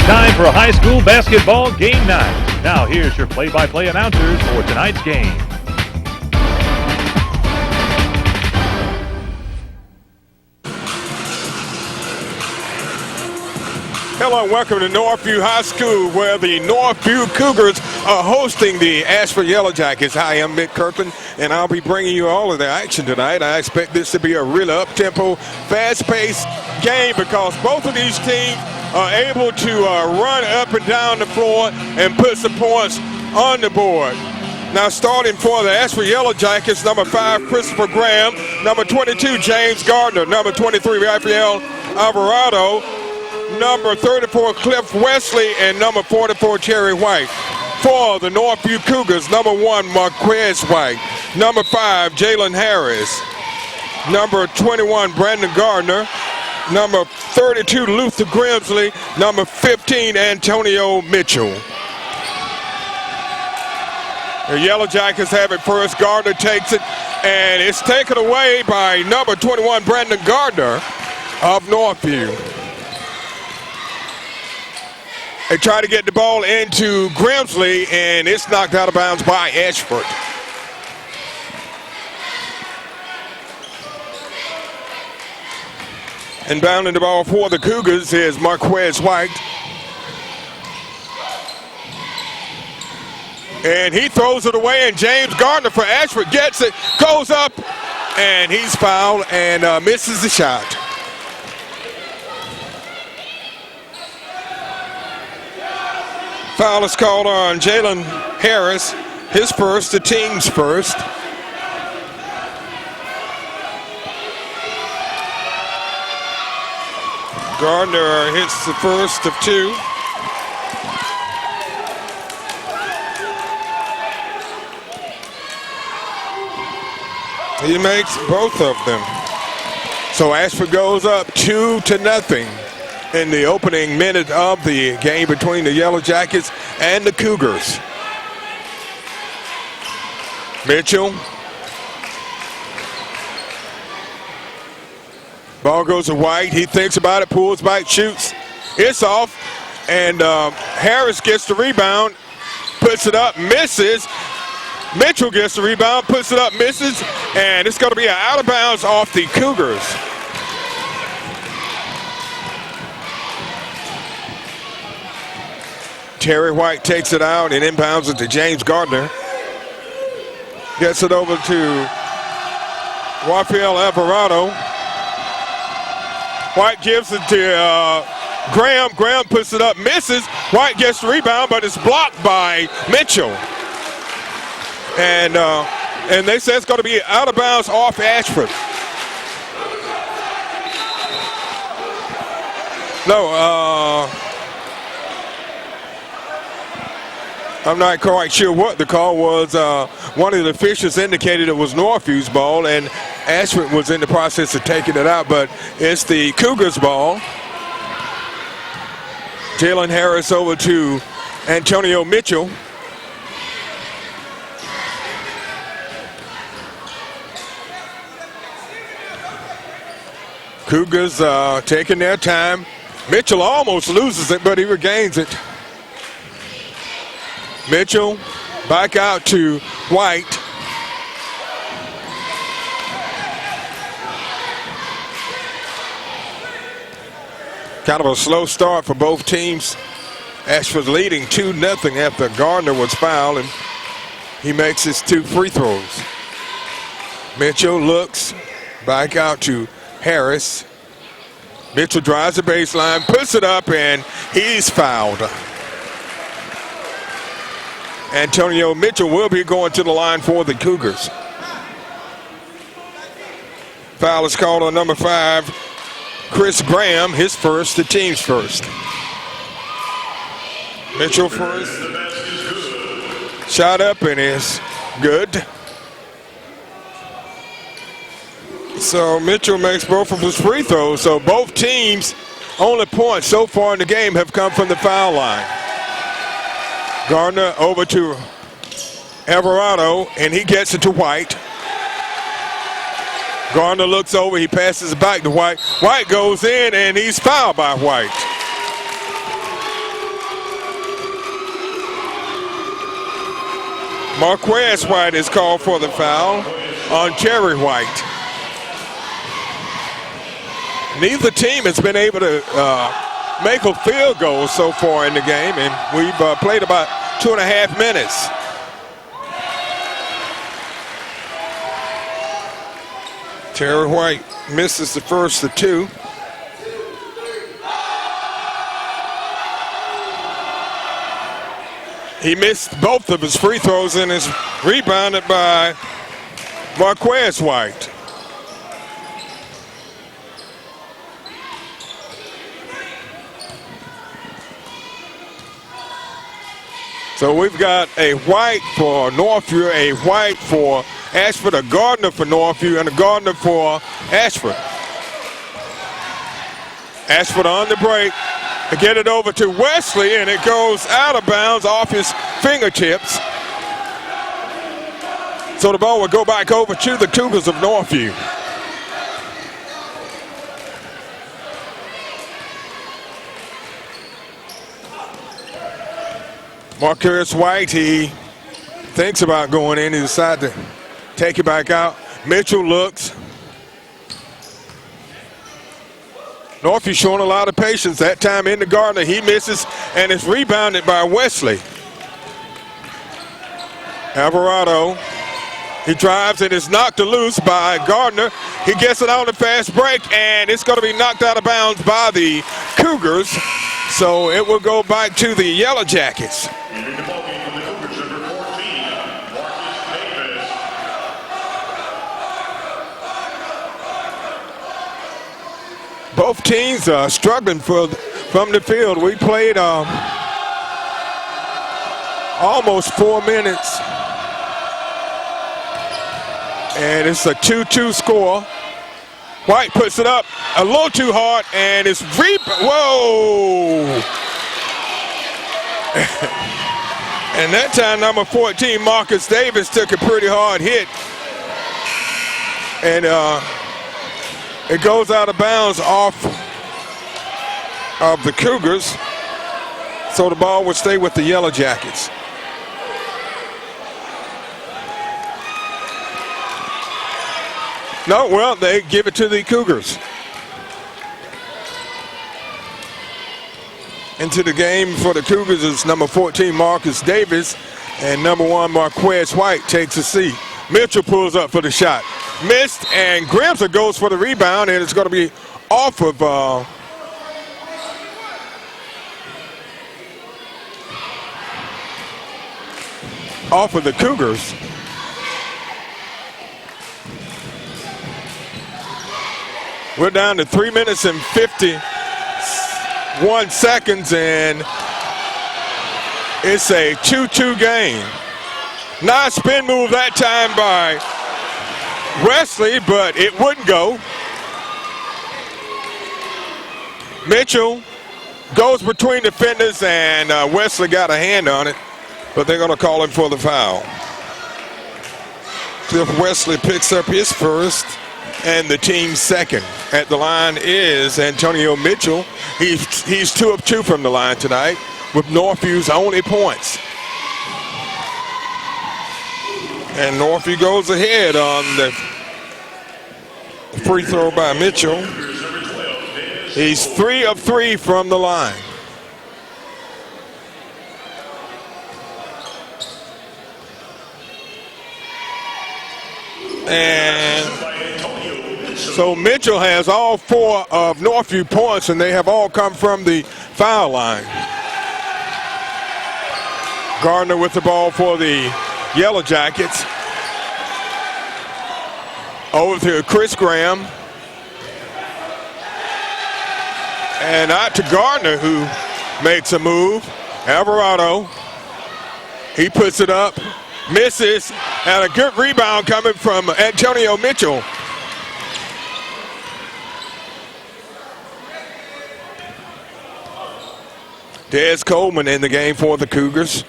Time for high school basketball game night. Now here's your play-by-play announcers for tonight's game. Hello and welcome to Northview High School, where the Northview Cougars are hosting the Ashford Yellow Jackets. Hi, I'm Mick Kirkland, and I'll be bringing you all of the action tonight. I expect this to be a really up-tempo, fast-paced game because both of these teams are able to run up and down the floor and put some points on the board. Now starting for the Ashford Yellow Jackets, number 5, Christopher Graham, number 22, James Gardner, number 23, Rafael Alvarado, number 34, Cliff Wesley, and number 44, Cherry White. For the Northview Cougars, number 1, Marquez White, number 5, Jalen Harris, number 21, Brandon Gardner, number 32, Luther Grimsley, number 15, Antonio Mitchell. The Yellow Jackets have it first. Gardner takes it, and it's taken away by number 21, Brandon Gardner of Northview. They try to get the ball into Grimsley, and it's knocked out of bounds by Ashford. Inbounding the ball for the Cougars is Marquez White. And he throws it away, and James Gardner for Ashford gets it, goes up, and he's fouled and misses the shot. Foul is called on Jalen Harris, his first, the team's first. Gardner hits the first of 2. He makes both of them. So Ashford goes up 2-0 in the opening minute of the game between the Yellow Jackets and the Cougars. Mitchell. Ball goes to White. He thinks about it, pulls back, shoots. It's off, and Harris gets the rebound, puts it up, misses. Mitchell gets the rebound, puts it up, misses, and it's going to be an out of bounds off the Cougars. Terry White takes it out and inbounds it to James Gardner. Gets it over to Rafael Alvarado. White gives it to Graham. Graham puts it up, misses. White gets the rebound, but it's blocked by Mitchell. And they say it's going to be out of bounds off Ashford. No, I'm not quite sure what the call was. One of the officials indicated it was Northview's ball, and Ashford was in the process of taking it out, but it's the Cougars' ball. Jalen Harris over to Antonio Mitchell. Cougars taking their time. Mitchell almost loses it, but he regains it. Mitchell back out to White. Kind of a slow start for both teams. Ashford leading 2-0 after Gardner was fouled, and he makes his 2 free throws. Mitchell looks back out to Harris. Mitchell drives the baseline, puts it up, and he's fouled. Antonio Mitchell will be going to the line for the Cougars. Foul is called on number 5, Chris Graham, his first, the team's first. Mitchell first. Shot up and is good. So Mitchell makes both of his free throws. So both teams' only points so far in the game have come from the foul line. Gardner over to Alvarado, and he gets it to White. Gardner looks over, he passes it back to White. White goes in, and he's fouled by White. Marquez White is called for the foul on Terry White. Neither team has been able to make a field goal so far in the game, and we've played about 2.5 minutes. Terry White misses the first of two. He missed both of his free throws and is rebounded by Marquez White. So we've got a White for Northview, a White for Ashford, a Gardner for Northview, and a Gardner for Ashford. Ashford on the break. Get it over to Wesley, and it goes out of bounds off his fingertips. So the ball will go back over to the Cougars of Northview. Marquez White, he thinks about going in. He decides to take it back out. Mitchell looks. Northview showing a lot of patience. That time in the Gardner, he misses, and it's rebounded by Wesley. Alvarado, he drives and is knocked loose by Gardner. He gets it on the fast break, and it's going to be knocked out of bounds by the Cougars. So it will go back to the Yellow Jackets. Both teams are struggling from the field. We played almost 4 minutes. And it's a 2-2 score. White puts it up a little too hard, and it's whoa! And that time, number 14, Marcus Davis, took a pretty hard hit. And it goes out of bounds off of the Cougars. So the ball will stay with the Yellow Jackets. No, well, they give it to the Cougars. Into the game for the Cougars is number 14, Marcus Davis, and number 1, Marquez White takes a seat. Mitchell pulls up for the shot. Missed, and Grimson goes for the rebound, and it's going to be off of the Cougars. We're down to 3 minutes and 51 seconds, and it's a 2-2 game. Nice spin move that time by Wesley, but it wouldn't go. Mitchell goes between defenders, and Wesley got a hand on it, but they're going to call him for the foul. Cliff Wesley picks up his first and the team's second. At the line is Antonio Mitchell. He's 2 of 2 from the line tonight with Northview's only points. And Northview goes ahead on the free throw by Mitchell. He's 3 of 3 from the line. And so Mitchell has all 4 of Northview points, and they have all come from the foul line. Gardner with the ball for the Yellow Jackets. Over to Chris Graham. And out to Gardner, who makes a move. Alvarado. He puts it up. Misses. And a good rebound coming from Antonio Mitchell. Des Coleman in the game for the Cougars.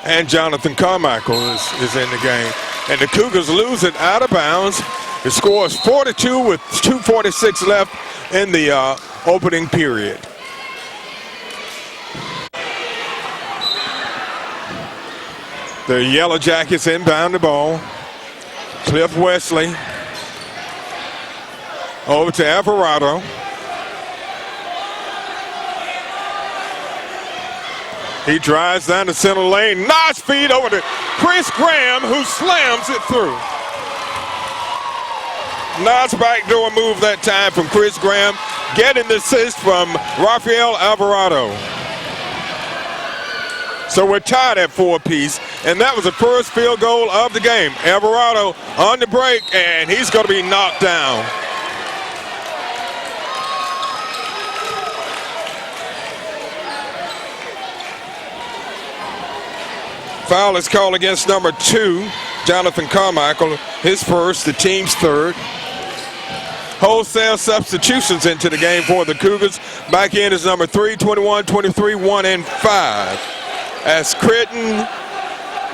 And Jonathan Carmichael is in the game. And the Cougars lose it out of bounds. The score is 42 with 2:46 left in the opening period. The Yellow Jackets inbound the ball. Cliff Wesley over to Alvarado. He drives down the center lane. Nice feed over to Chris Graham, who slams it through. Nice backdoor move that time from Chris Graham, getting the assist from Rafael Alvarado. So we're tied at 4 apiece, and that was the first field goal of the game. Alvarado on the break, and he's going to be knocked down. Foul is called against number 2, Jonathan Carmichael. His first, the team's third. Wholesale substitutions into the game for the Cougars. Back in is number 3, 21, 23, 1, and 5. As Critton,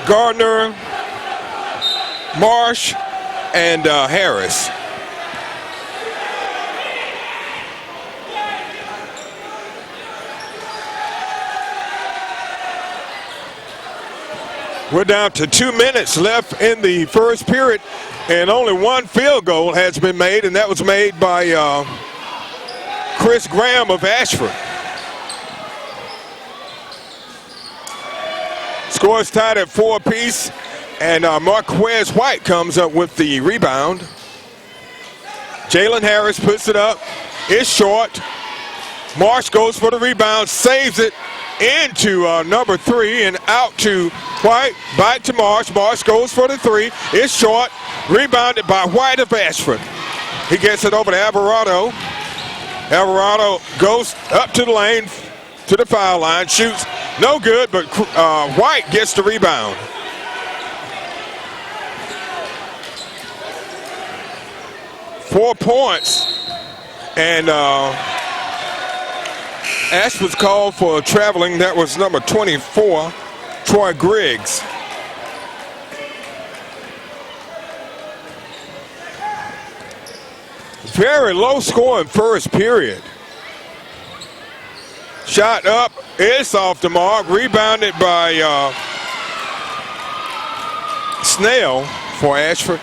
Gardner, Marsh, and Harris. We're down to 2 minutes left in the first period, and only one field goal has been made, and that was made by Chris Graham of Ashford. Score is tied at 4 apiece, and Marquez White comes up with the rebound. Jalen Harris puts it up. It's short. Marsh goes for the rebound, saves it into number 3 and out to White. Back to Marsh. Marsh goes for the 3. It's short. Rebounded by White of Ashford. He gets it over to Alvarado. Alvarado goes up to the lane, to the foul line, shoots. No good, but White gets the rebound. Four points. And Ashford's called for traveling. That was number 24, Troy Griggs. Very low score in first period. Shot up, it's off the mark. Rebounded by Snell for Ashford.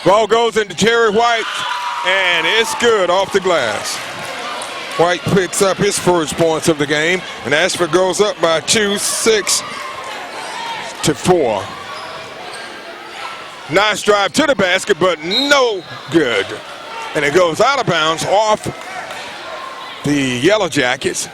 Ball goes into Terry White, and it's good off the glass. White picks up his first points of the game, and Ashford goes up by 2, 6-4. Nice drive to the basket, but no good. And it goes out of bounds off the Yellow Jackets.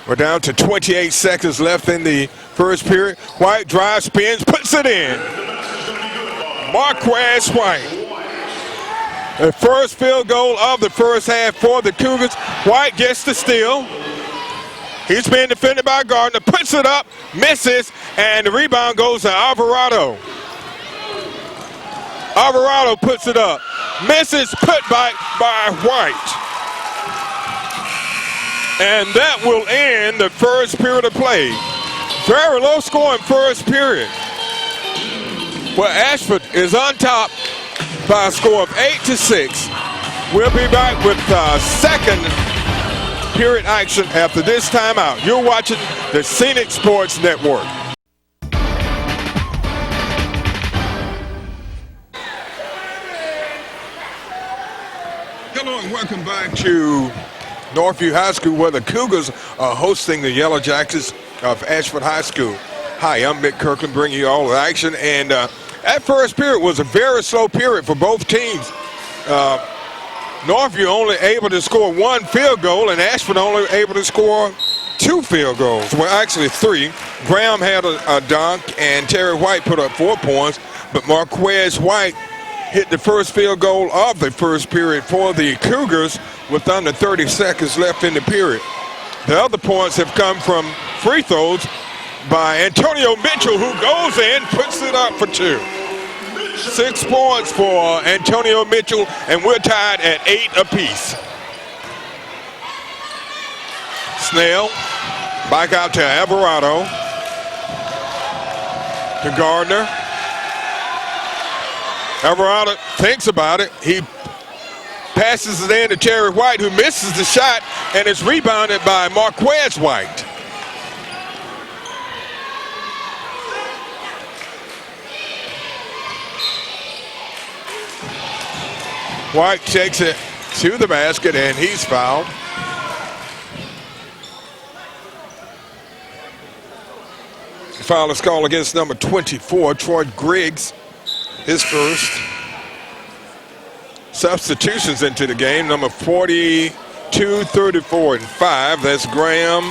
We're down to 28 seconds left in the first period. White drives, spins, puts it in. Marquez White. The first field goal of the first half for the Cougars. White gets the steal. He's being defended by Gardner, puts it up, misses, and the rebound goes to Alvarado. Alvarado puts it up, misses, put back by White. And that will end the first period of play. Very low scoring first period. Well, Ashford is on top by a score of 8-6. We'll be back with second period action after this timeout. You're watching the Scenic Sports Network. Hello and welcome back to Northview High School, where the Cougars are hosting the Yellow Jackets of Ashford High School. Hi, I'm Mick Kirkland, bringing you all the action. And that first period was a very slow period for both teams. Northview only able to score 1 field goal, and Ashford only able to score 2 field goals. Well, actually 3. Graham had a dunk, and Terry White put up 4 points, but Marquez White hit the first field goal of the first period for the Cougars with under 30 seconds left in the period. The other points have come from free throws by Antonio Mitchell, who goes in, puts it up for 2. 6 points for Antonio Mitchell, and we're tied at 8 apiece. Snell. Back out to Alvarado. To Gardner. Alvarado thinks about it. He passes it in to Terry White, who misses the shot, and it's rebounded by Marquez White. White takes it to the basket, and he's fouled. Foul is called against number 24, Troy Griggs, his first. Substitutions into the game, number 42, 34, and 5. That's Graham.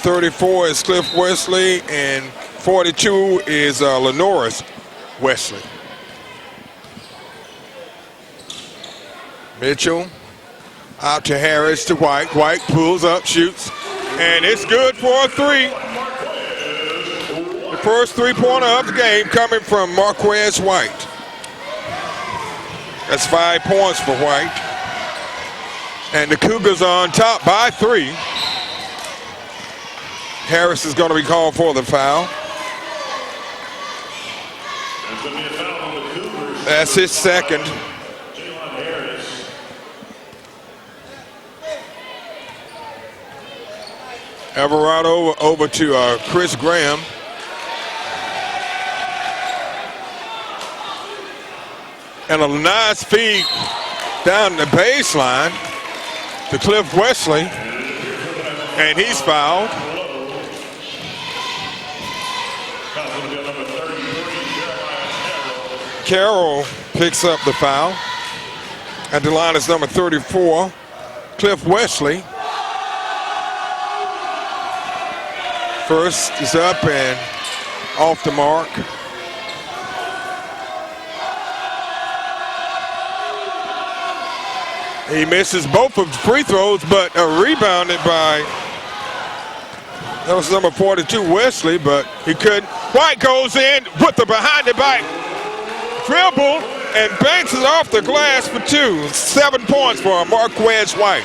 34 is Cliff Wesley, and 42 is Lenoris Wesley. Mitchell out to Harris to White. White pulls up, shoots, and it's good for a three. The first three-pointer of the game coming from Marquez White. That's 5 points for White. And the Cougars are on top by 3. Harris is going to be called for the foul. That's his second. Alvarado over to Chris Graham. And a nice feed down the baseline to Cliff Wesley. And he's fouled. Carroll picks up the foul. At the line is number 34, Cliff Wesley. First is up and off the mark. He misses both of the free throws, but rebounded by, that was number 42, Wesley, but he couldn't. White goes in with the behind the back dribble and banks it off the glass for 2. 7 points for Marquez White.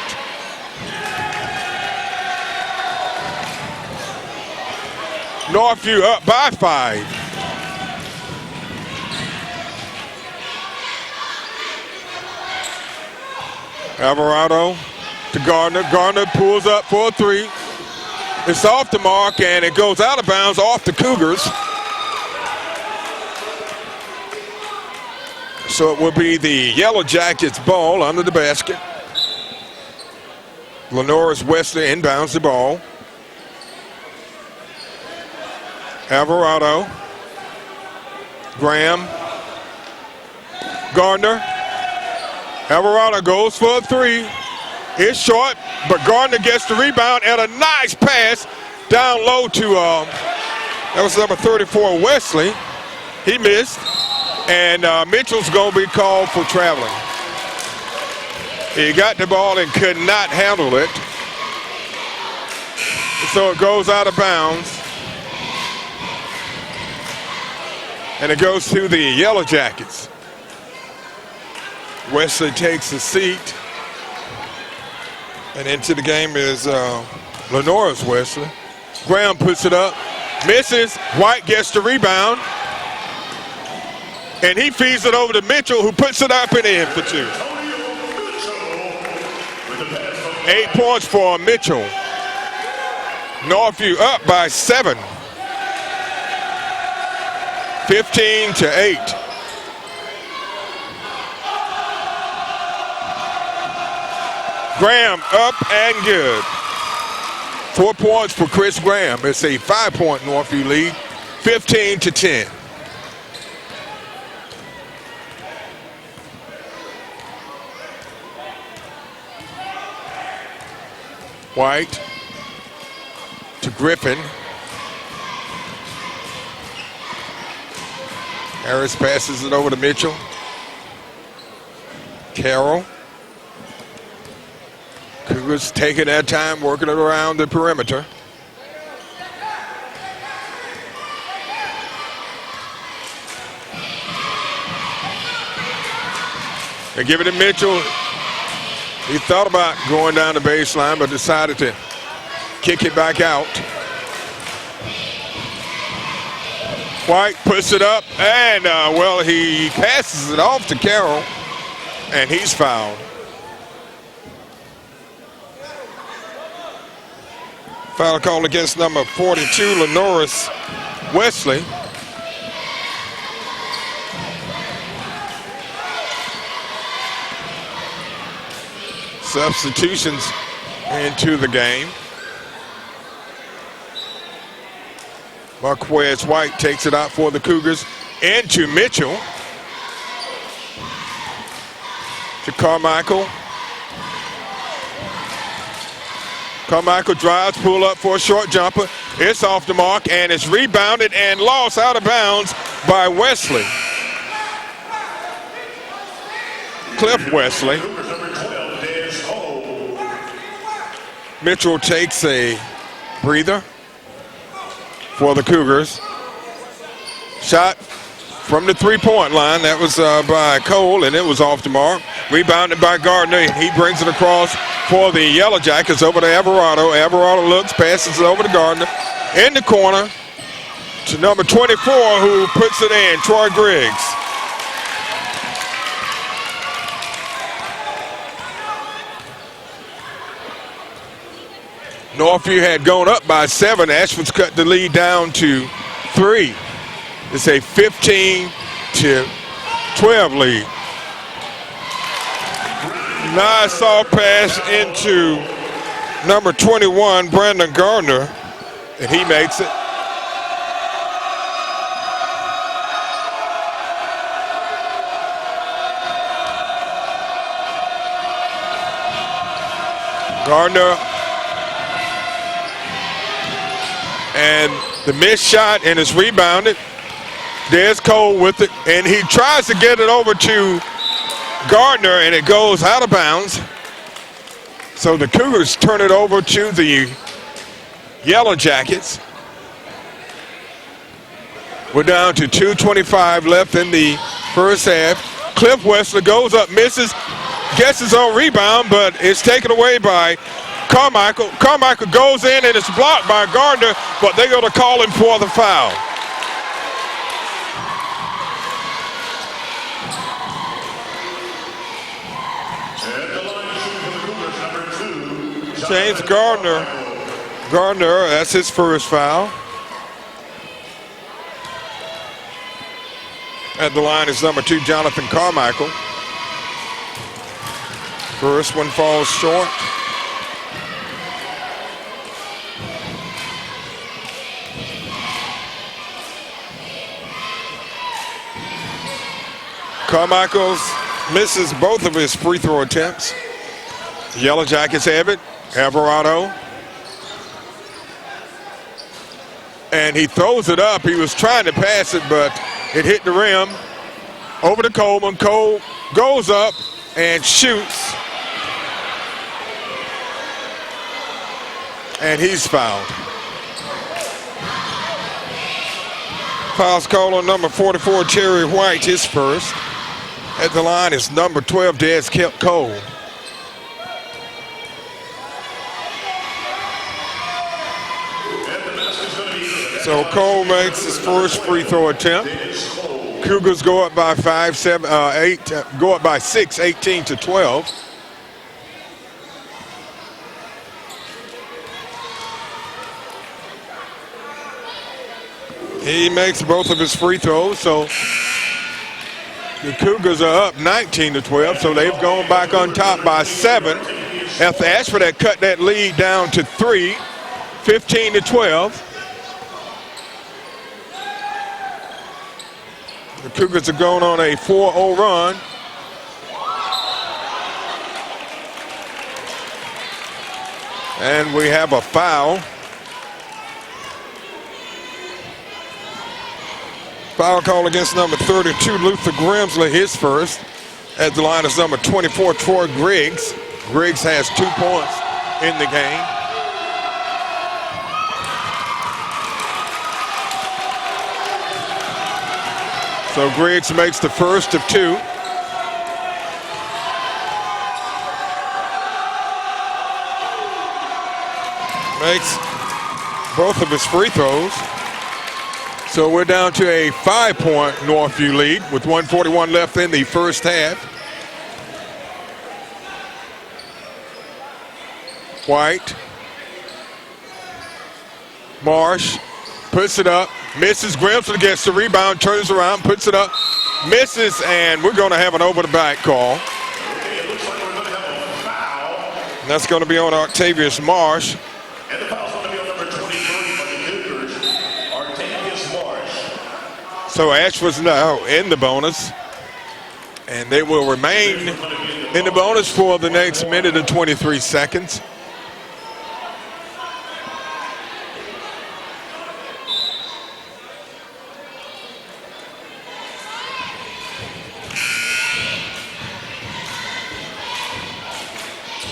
Northview up by 5. Alvarado to Gardner. Gardner pulls up for a 3. It's off the mark, and it goes out of bounds off the Cougars. So it will be the Yellow Jackets ball under the basket. Lenoris Wesley inbounds the ball. Alvarado. Graham. Gardner. Alvarado goes for a 3. It's short, but Gardner gets the rebound and a nice pass down low to, that was number 34, Wesley. He missed, and Mitchell's going to be called for traveling. He got the ball and could not handle it. So it goes out of bounds. And it goes to the Yellow Jackets. Wesley takes a seat. And into the game is Lenoris Wesley. Graham puts it up, misses. White gets the rebound. And he feeds it over to Mitchell, who puts it up and in for 2. 8 points for Mitchell. Northview up by 7. 15-8. Graham up and good. 4 points for Chris Graham. It's a 5-point Northview lead, 15-10. White to Griffin. Harris passes it over to Mitchell. Carroll. Cougars taking their time working it around the perimeter. They give it to Mitchell. He thought about going down the baseline, but decided to kick it back out. White puts it up, and well, he passes it off to Carroll, and he's fouled. Foul call against number 42, Lenoris Wesley. Substitutions into the game. Marquez White takes it out for the Cougars. Into Mitchell. To Carmichael. Carmichael drives, pull up for a short jumper. It's off the mark, and it's rebounded and lost out of bounds by Wesley. Cliff Wesley. Mitchell takes a breather for the Cougars. Shot from the three-point line. That was by Cole, and it was off the mark. Rebounded by Gardner, and he brings it across for the Yellow Jackets over to Alvarado. Alvarado looks, passes it over to Gardner. In the corner to number 24, who puts it in, Troy Griggs. Northview had gone up by 7. Ashford's cut the lead down to 3. It's a 15-12 lead. Nice soft pass into number 21, Brandon Gardner, and he makes it. Gardner, and the missed shot, and it's rebounded. There's Cole with it, and he tries to get it over to Gardner, and it goes out of bounds. So the Cougars turn it over to the Yellow Jackets. We're down to 2:25 left in the first half. Cliff Wesley goes up, misses, gets his own rebound, but it's taken away by Carmichael. Carmichael goes in, and it's blocked by Gardner, but they're going to call him for the foul. James Gardner, that's his first foul. At the line is number 2, Jonathan Carmichael. First one falls short. Carmichael misses both of his free throw attempts. The Yellow Jackets have it. Alvarado. And he throws it up. He was trying to pass it, but it hit the rim. Over to Coleman. Cole goes up and shoots. And he's fouled. Foul's called on number 44, Cherry White, his first. At the line is number 12, Des Cole. So Cole makes his first free throw attempt. Cougars go up by 6, 18-12. He makes both of his free throws, so the Cougars are up 19-12, so they've gone back on top by 7. After Ashford had cut that lead down to 3, 15-12. The Cougars are going on a 4-0 run. And we have a foul. Foul call against number 32, Luther Grimsley, his first. At the line is number 24, Troy Griggs. Griggs has 2 points in the game. So Griggs makes the first of 2. makes both of his free throws. So we're down to a 5-point Northview lead with 1:41 left in the first half. White. Marsh puts it up, misses. Grimson gets the rebound, turns around, puts it up, misses, and we're going to have an over-the-back call. And that's going to be on Octavius Marsh. And the foul's going to be on number 23 for the Cougars, Octavius Marsh. So Ashford's now in the bonus, and they will remain in the bonus for the next minute and 23 seconds.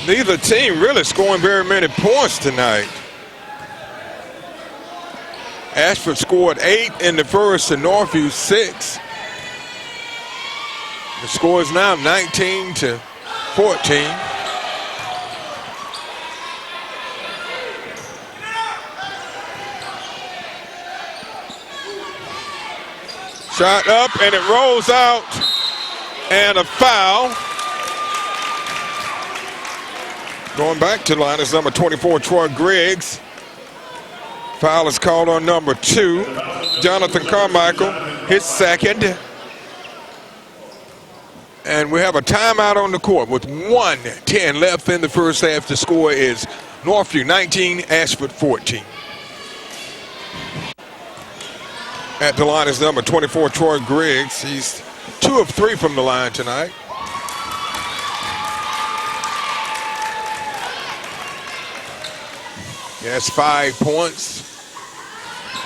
Neither team really scoring very many points tonight. Ashford scored 8 in the first and Northview 6. The score is now 19-14. Shot up and it rolls out, and a foul. Going back to the line is number 24, Troy Griggs. Foul is called on number 2, Jonathan Carmichael, his second. And we have a timeout on the court with 1:10 left in the first half. The score is Northview 19, Ashford 14. At the line is number 24, Troy Griggs. He's 2 of 3 from the line tonight. He has 5 points,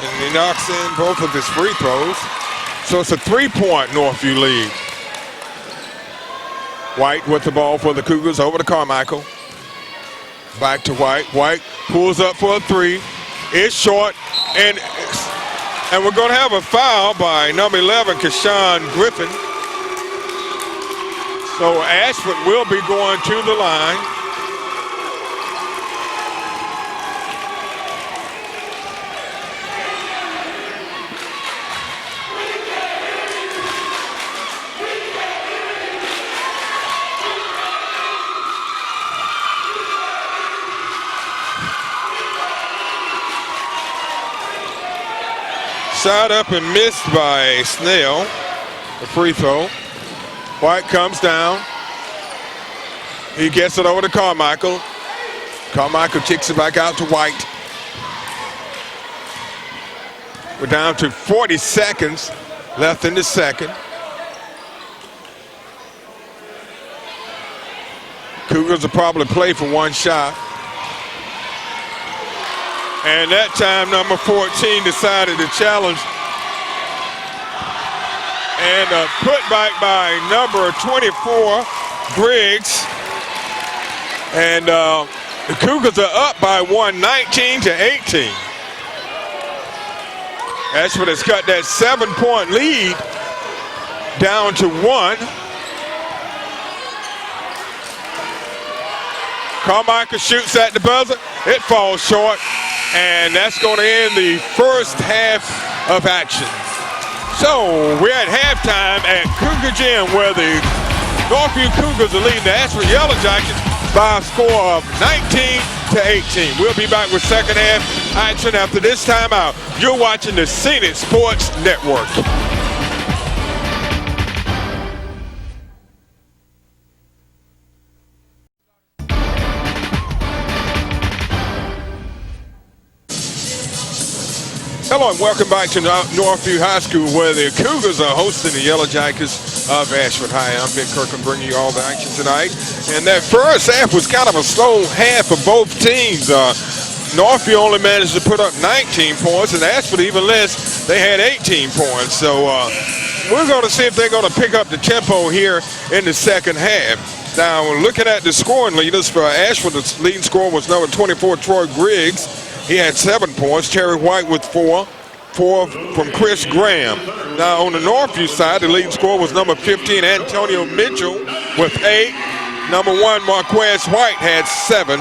and he knocks in both of his free throws. So it's a 3-point Northview lead. White with the ball for the Cougars, over to Carmichael. Back to White. White pulls up for a 3. It's short, and we're going to have a foul by number 11, Keshawn Griffin. So Ashford will be going to the line. Shot up and missed by Snell, the free throw. White comes down. He gets it over to Carmichael. Carmichael kicks it back out to White. We're down to 40 seconds left in the second. Cougars will probably play for one shot. And that time, number 14 decided to challenge. And a putback by number 24, Griggs. And the Cougars are up by 19-18. Ashford has cut that 7-point lead down to 1. Carmichael shoots at the buzzer. It falls short. And that's going to end the first half of action. So we're at halftime at Cougar Gym, where the Northview Cougars are leading the Ashford Yellow Jackets by a score of 19-18. We'll be back with second half action after this timeout. You're watching the Scenic Sports Network. Hello and welcome back to Northview High School, where the Cougars are hosting the Yellow Jackets of Ashford. Hi, I'm Vic Kirkland, bringing you all the action tonight. And that first half was kind of a slow half for both teams. Northview only managed to put up 19 points, and Ashford even less. They had 18 points. So we're going to see if they're going to pick up the tempo here in the second half. Now, looking at the scoring leaders for Ashford, the leading scorer was number 24, Troy Griggs. He had 7 points. Terry White with 4 from Chris Graham. Now on the Northview side, the leading scorer was number 15, Antonio Mitchell with 8. Number 1, Marquez White had 7.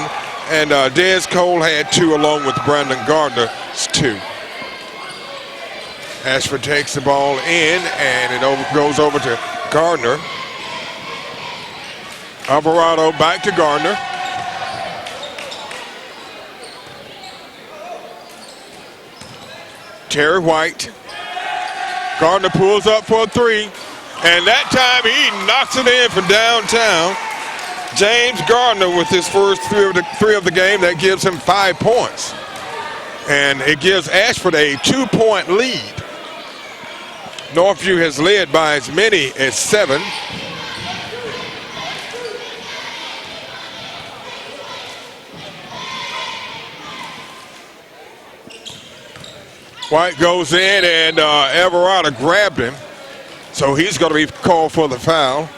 And Dez Cole had 2 along with Brandon Gardner's 2. Ashford takes the ball in, and it goes over to Gardner. Alvarado back to Gardner. Terry White. Gardner pulls up for a 3. And that time he knocks it in from downtown. James Gardner with his first 3 of the game. That gives him 5 points. And it gives Ashford a 2-point lead. Northview has led by as many as 7. White goes in, and Alvarado grabbed him. So he's going to be called for the foul.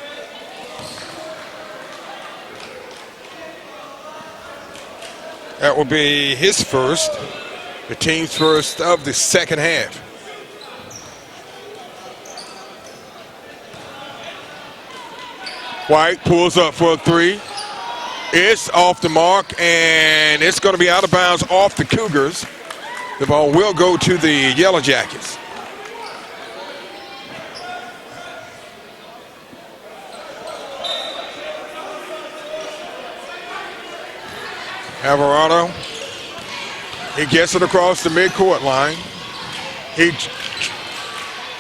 That will be his first, the team's first of the second half. White pulls up for a 3. It's off the mark, and it's going to be out of bounds off the Cougars. The ball will go to the Yellow Jackets. Alvarado, he gets it across the midcourt line. He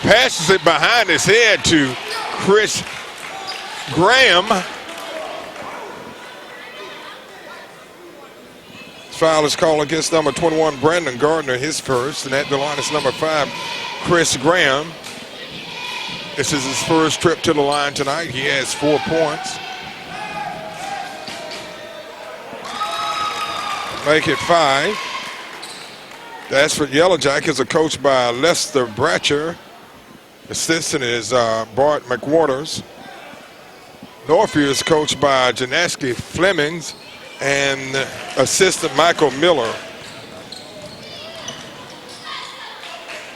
passes it behind his head to Chris Graham. Foul is called against number 21, Brandon Gardner, his first. And at the line is number 5, Chris Graham. This is his first trip to the line tonight. He has 4 points. Make it 5. The Ashford Yellow Jackets are coached by Lester Bratcher. Assistant is Bart McWaters. Northview is coached by Janaski Flemings and assistant Michael Miller.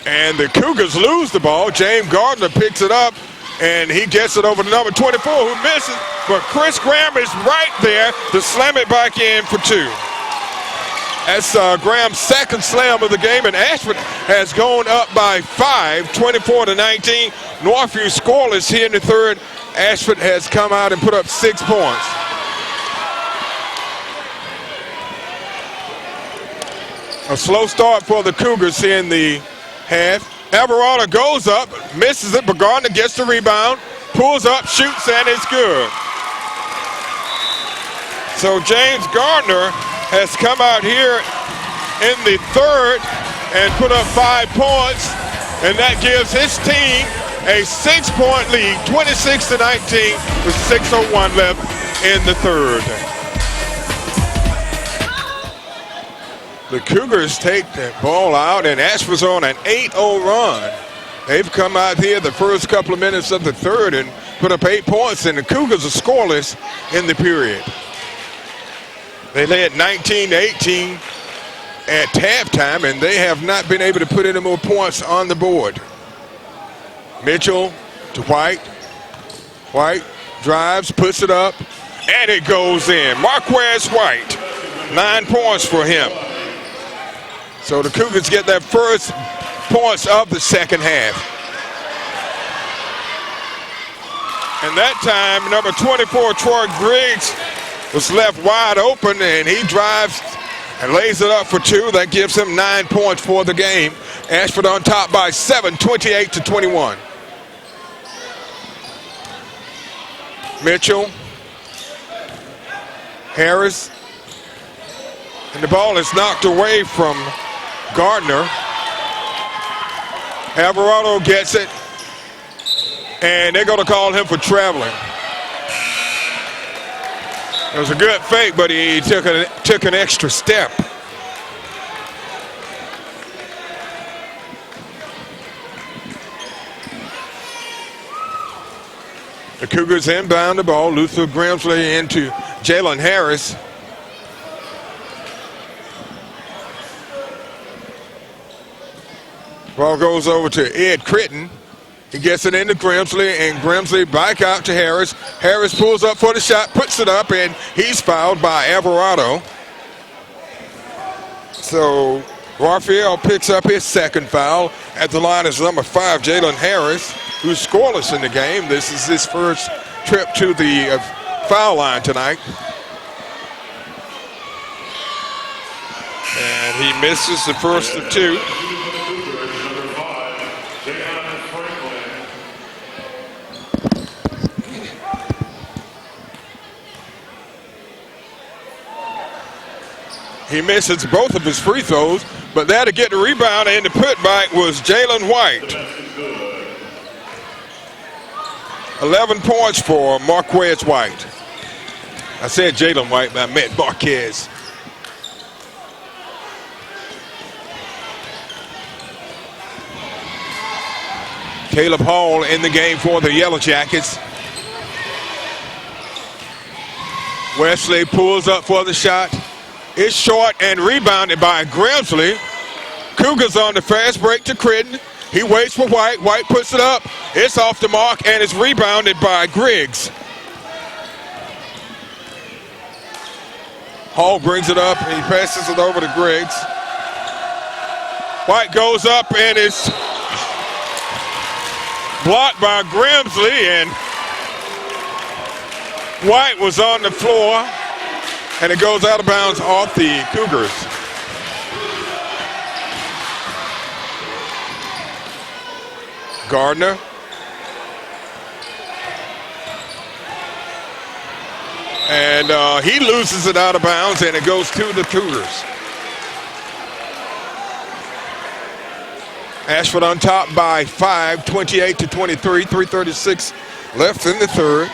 And the Cougars lose the ball. James Gardner picks it up, and he gets it over to number 24, who misses. But Chris Graham is right there to slam it back in for 2. That's Graham's second slam of the game, and Ashford has gone up by 5, 24-19. Northview scoreless here in the third. Ashford has come out and put up 6 points. A slow start for the Cougars here in the half. Alvarado goes up, misses it, but Gardner gets the rebound, pulls up, shoots, and it's good. So James Gardner has come out here in the third and put up 5 points, and that gives his team a 6-point lead, 26-19, with 6:01 left in the third. The Cougars take the ball out, and Ashford's on an 8-0 run. They've come out here the first couple of minutes of the third and put up 8 points, and the Cougars are scoreless in the period. They led 19-18 at halftime, and they have not been able to put any more points on the board. Mitchell to White. White drives, puts it up, and it goes in. Marquez White, 9 points for him. So the Cougars get their first points of the second half. And that time, number 24, Troy Griggs, was left wide open, and he drives and lays it up for 2. That gives him 9 points for the game. Ashford on top by 7, 28-21. Mitchell, Harris, and the ball is knocked away from Gardner. Alvarado gets it, and they're going to call him for traveling. It was a good fake, but he took an extra step. The Cougars inbound the ball. Luther Grimsley into Jalen Harris. Ball goes over to Ed Critton. He gets it into Grimsley, and Grimsley back out to Harris. Harris pulls up for the shot, puts it up, and he's fouled by Alvarado. So Raphael picks up his second foul. At the line is number 5, Jalen Harris, who's scoreless in the game. This is his first trip to the foul line tonight. And he misses the first of 2. He misses both of his free throws, but there to get the rebound and the putback was Jalen White. 11 points for Marquez White. I said Jalen White, but I meant Marquez. Caleb Hall in the game for the Yellow Jackets. Wesley pulls up for the shot. It's short and rebounded by Grimsley. Cougars on the fast break to Critton. He waits for White. White puts it up. It's off the mark and it's rebounded by Griggs. Hall brings it up and he passes it over to Griggs. White goes up and it's blocked by Grimsley, and White was on the floor, and it goes out of bounds off the Cougars. Gardner. And he loses it out of bounds, and it goes to the Cougars. Ashford on top by 5, 28-23, 3:36 left in the third.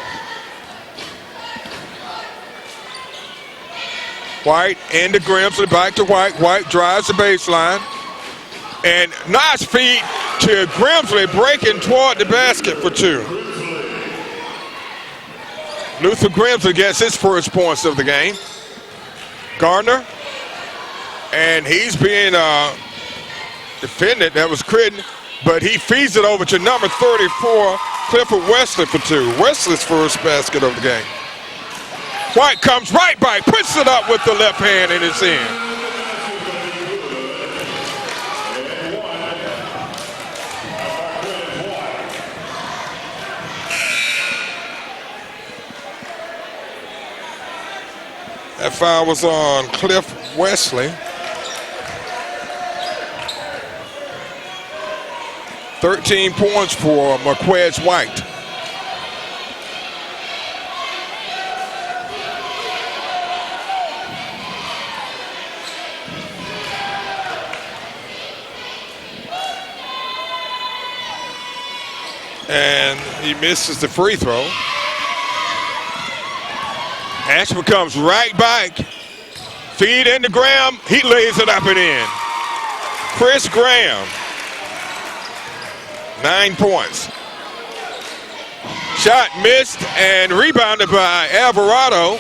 White into Grimsley, back to White. White drives the baseline. And nice feed to Grimsley, breaking toward the basket for 2. Luther Grimsley gets his first points of the game. Gardner. And he's being defended. That was Critton, but he feeds it over to number 34, Clifford Wesley for 2. Wesley's first basket of the game. White comes right by, puts it up with the left hand, and it's in. That foul was on Cliff Wesley. 13 points for Marquez White. And he misses the free throw. Ashford comes right back. Feed into Graham. He lays it up and in. Chris Graham. 9 points. Shot missed and rebounded by Alvarado.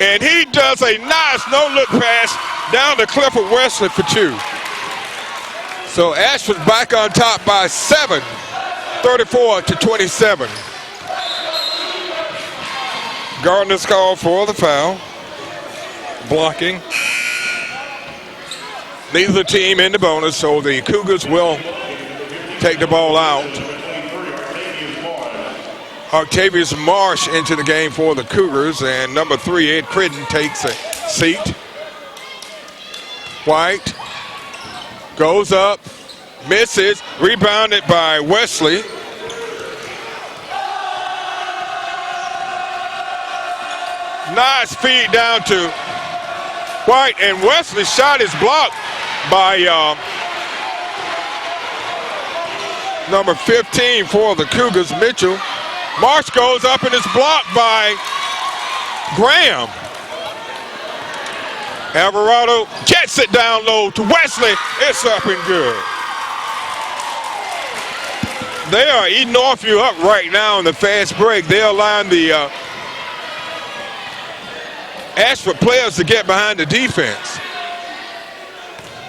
And he does a nice no-look pass down to Clifford Wesley for 2. So Ashford back on top by 7, 34-27. Gardner's called for the foul. Blocking. Neither team in the bonus, so the Cougars will take the ball out. Octavius Marsh into the game for the Cougars, and number 3, Ed Critton, takes a seat. White goes up, misses, rebounded by Wesley. Nice feed down to White, and Wesley's shot is blocked by number 15 for the Cougars, Mitchell. Marsh goes up and is blocked by Graham. Alvarado gets it down low to Wesley. It's up and good. They are eating Northview up right now in the fast break. They allowing the Ashford players to get behind the defense.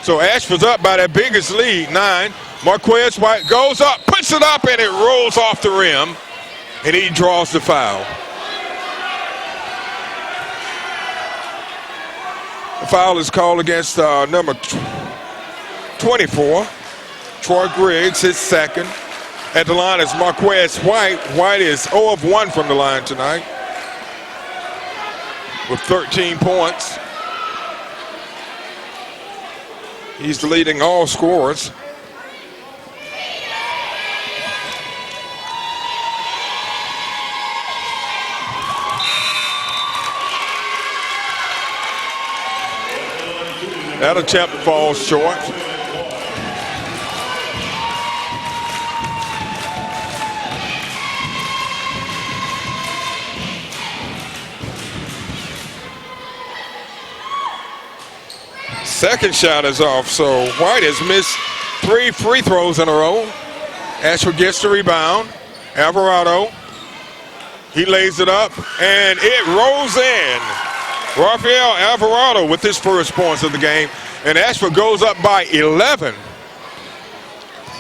So Ashford's up by their biggest lead, 9. Marquez White goes up, puts it up, and it rolls off the rim, and he draws the foul. The foul is called against number 24, Troy Griggs, his second. At the line is Marquez White. White is 0 of 1 from the line tonight with 13 points. He's leading all scorers. That attempt falls short. Second shot is off, so White has missed 3 free throws in a row. Ashford gets the rebound. Alvarado, he lays it up, and it rolls in. Rafael Alvarado with his first points of the game, and Ashford goes up by 11.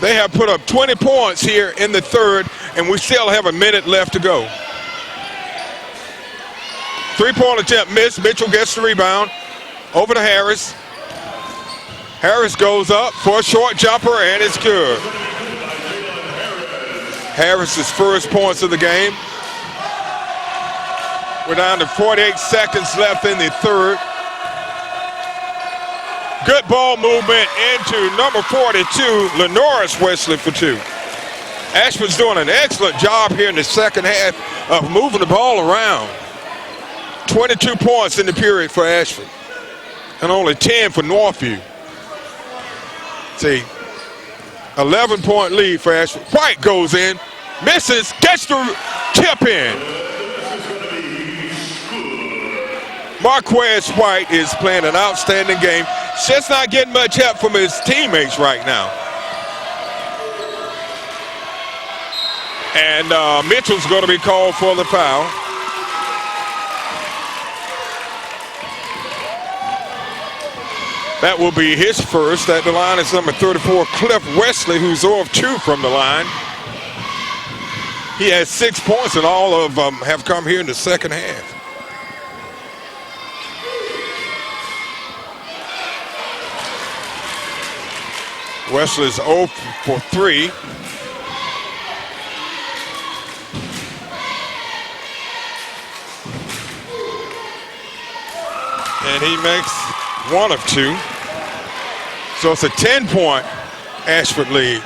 They have put up 20 points here in the third, and we still have a minute left to go. 3-point attempt missed. Mitchell gets the rebound. Over to Harris. Harris goes up for a short jumper, and it's good. Harris's first points of the game. We're down to 48 seconds left in the third. Good ball movement into number 42, Lenoris Wesley for 2. Ashford's doing an excellent job here in the second half of moving the ball around. 22 points in the period for Ashford, and only 10 for Northview. See, 11-point lead for Ashford. White goes in, misses, gets the tip in. Marquez White is playing an outstanding game. Just not getting much help from his teammates right now. And Mitchell's going to be called for the foul. That will be his first. At the line is number 34, Cliff Wesley, who's 0 of 2 from the line. He has 6 points, and all of them have come here in the second half. Wesley's 0 for 3. And he makes 1 of 2. So it's a 10-point Ashford lead.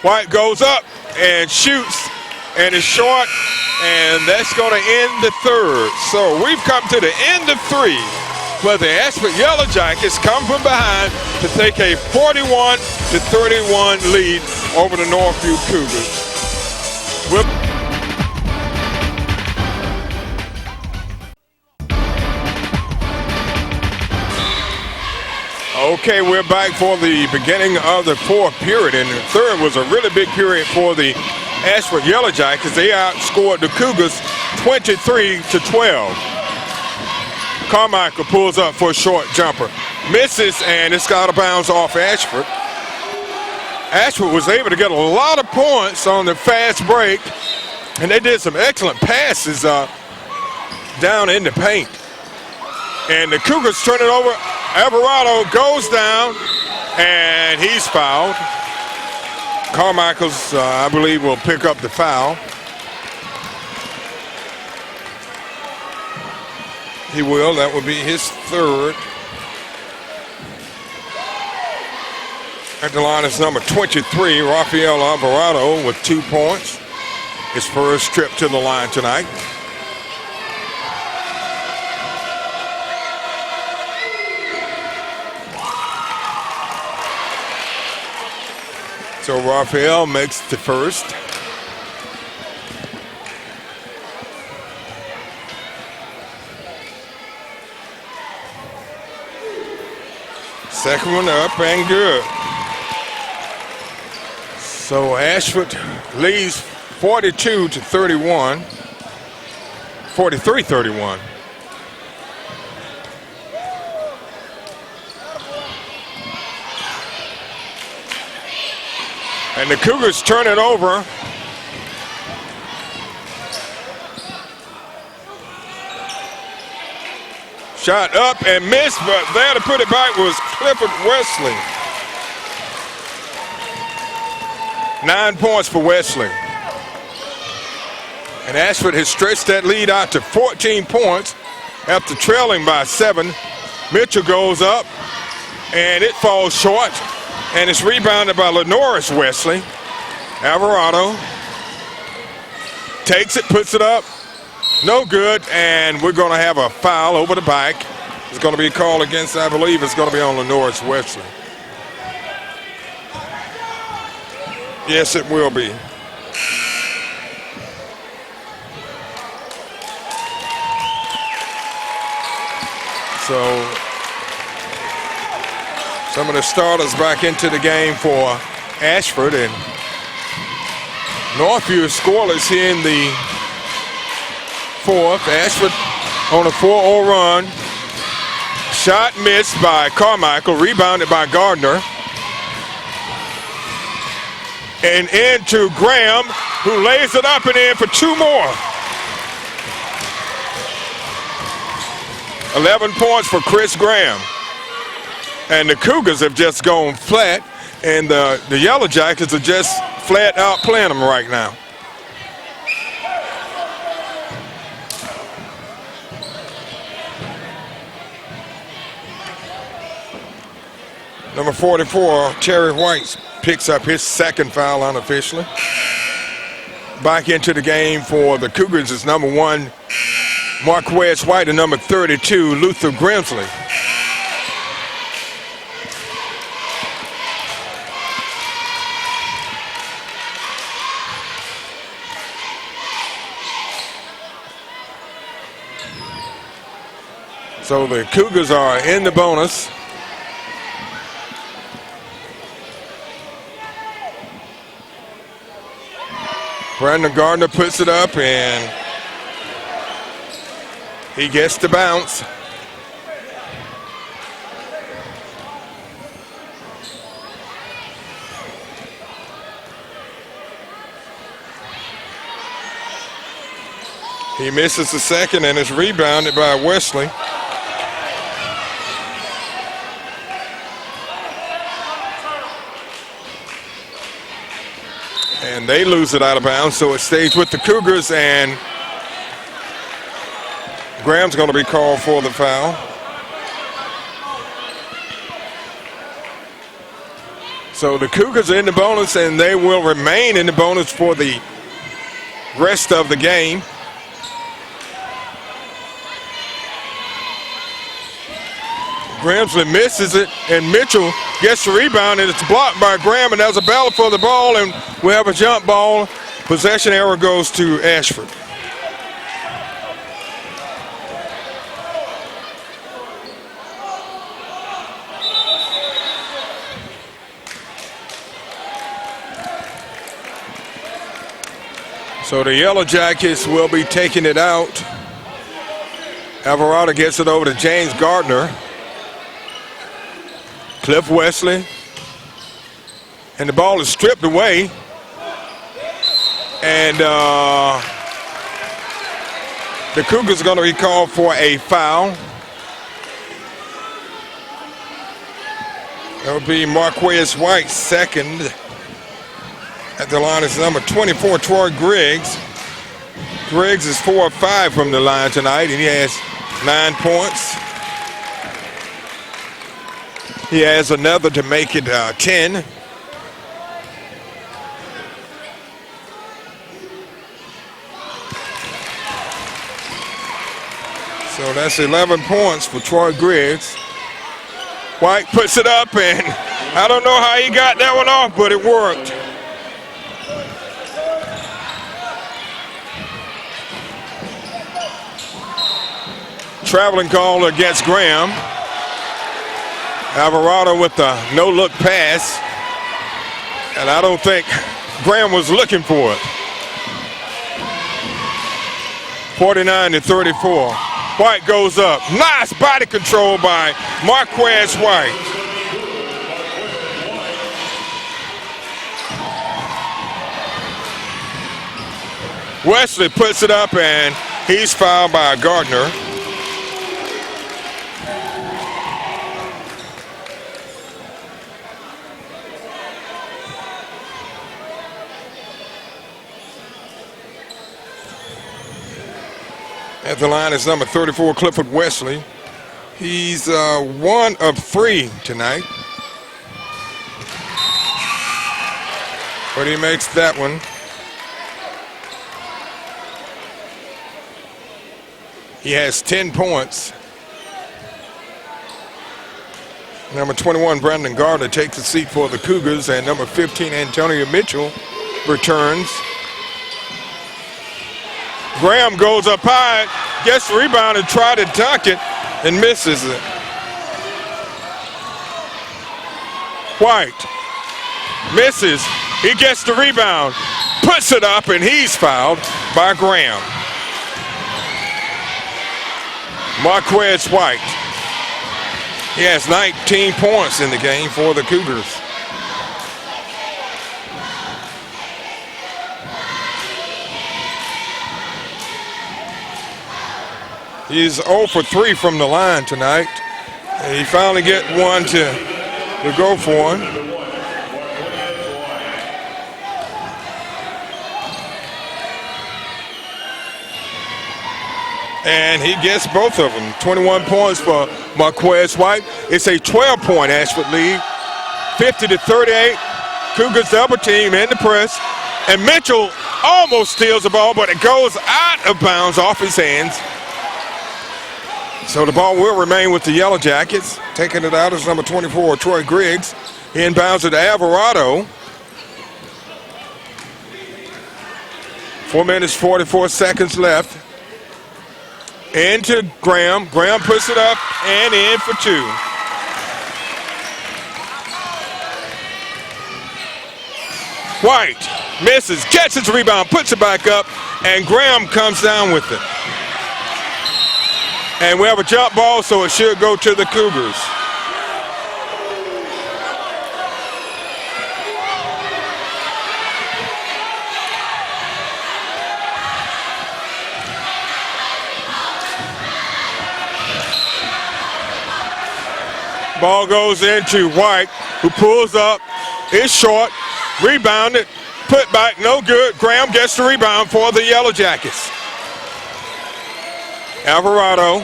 White goes up and shoots, and is short, and that's going to end the third. So we've come to the end of 3, where the Ashford Yellow Jackets come from behind to take a 41-31 lead over the Northview Cougars. Okay, we're back for the beginning of the fourth period, and the third was a really big period for the Ashford Yellow Jackets. They outscored the Cougars 23-12. Carmichael pulls up for a short jumper. Misses, and it's out of bounds off Ashford. Ashford was able to get a lot of points on the fast break, and they did some excellent passes down in the paint. And the Cougars turn it over. Alvarado goes down, and he's fouled. Carmichael's, I believe, will pick up the foul. He will. That will be his third. At the line is number 23, Rafael Alvarado, with 2 points. His first trip to the line tonight. So Rafael makes the first. Second one up and good. So Ashford leads 42-31, 43-31. And the Cougars turn it over. Shot up and missed, but there to put it back was Clifford Wesley. 9 points for Wesley. And Ashford has stretched that lead out to 14 points after trailing by 7. Mitchell goes up, and it falls short, and it's rebounded by Lenoris Wesley. Alvarado takes it, puts it up, no good, and we're going to have a foul over the back. It's going to be called against, I believe it's going to be on Lenoris Wesley. Yes, it will be. So some of the starters back into the game for Ashford, and Northview is scoreless here in the fourth. Ashford on a 4-0 run. Shot missed by Carmichael, rebounded by Gardner. And into Graham, who lays it up and in for 2 more. 11 points for Chris Graham. And the Cougars have just gone flat, and the Yellow Jackets are just flat out playing them right now. Number 44, Terry White, picks up his second foul unofficially. Back into the game for the Cougars is number 1, Marquez White, and number 32, Luther Grimsley. So the Cougars are in the bonus. Brandon Gardner puts it up, and he gets the bounce. He misses the second, and is rebounded by Wesley. And they lose it out of bounds, so it stays with the Cougars, and Graham's going to be called for the foul. So the Cougars are in the bonus, and they will remain in the bonus for the rest of the game. Grimsley misses it, and Mitchell gets the rebound, and it's blocked by Graham, and there's a battle for the ball, and we have a jump ball. Possession error goes to Ashford. So the Yellow Jackets will be taking it out. Alvarado gets it over to James Gardner. Cliff Wesley, and the ball is stripped away, and the Cougars are going to be called for a foul. That would be Marquez White, second. At the line is number 24, Troy Griggs. Griggs is 4 of 5 from the line tonight, and he has 9 points. He has another to make it 10. So that's 11 points for Troy Griggs. White puts it up, and I don't know how he got that one off, but it worked. Traveling call against Graham. Alvarado with the no-look pass, and I don't think Graham was looking for it. 49-34. White goes up. Nice body control by Marquez White. Wesley puts it up, and he's fouled by Gardner. At the line is number 34, Clifford Wesley. He's 1 of 3 tonight. But he makes that one. He has 10 points. Number 21, Brandon Gardner, takes a seat for the Cougars, and number 15, Antonio Mitchell, returns. Graham goes up high, gets the rebound and tries to dunk it and misses it. White misses. He gets the rebound, puts it up, and he's fouled by Graham. Marquez White. He has 19 points in the game for the Cougars. He's 0 for 3 from the line tonight. And he finally get one to go for him. And he gets both of them. 21 points for Marquez White. It's a 12-point Ashford lead. 50-38. Cougars double team in the press. And Mitchell almost steals the ball, but it goes out of bounds off his hands. So the ball will remain with the Yellow Jackets. Taking it out is number 24, Troy Griggs. He inbounds it to Alvarado. 4 minutes, 44 seconds left. Into Graham. Graham puts it up and in for 2. White misses, catches the rebound, puts it back up, and Graham comes down with it. And we have a jump ball, so it should go to the Cougars. Ball goes into White, who pulls up, is short, rebounded, put back, no good. Graham gets the rebound for the Yellow Jackets. Alvarado.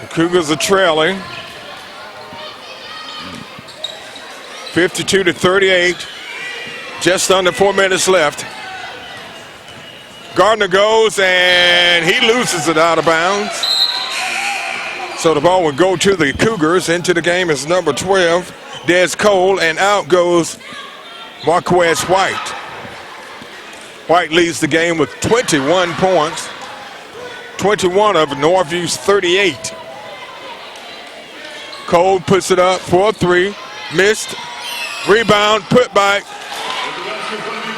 The Cougars are trailing. 52-38. Just under 4 minutes left. Gardner goes and he loses it out of bounds. So the ball will go to the Cougars. Into the game is number 12, Des Cole, and out goes Marquez White. White leads the game with 21 points, 21 of Northview's 38. Cole puts it up for 3, missed, rebound, put back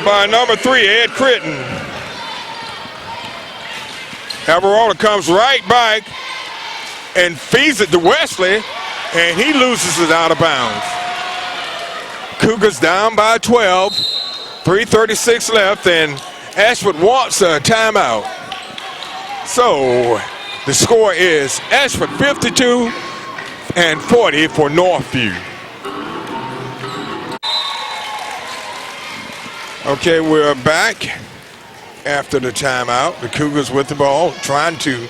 by number 3, Ed Critton. Alvarado comes right back and feeds it to Wesley, and he loses it out of bounds. Cougars down by 12, 3:36 left, and Ashford wants a timeout. So the score is Ashford 52 and 40 for Northview. Okay, we're back after the timeout. The Cougars with the ball, trying to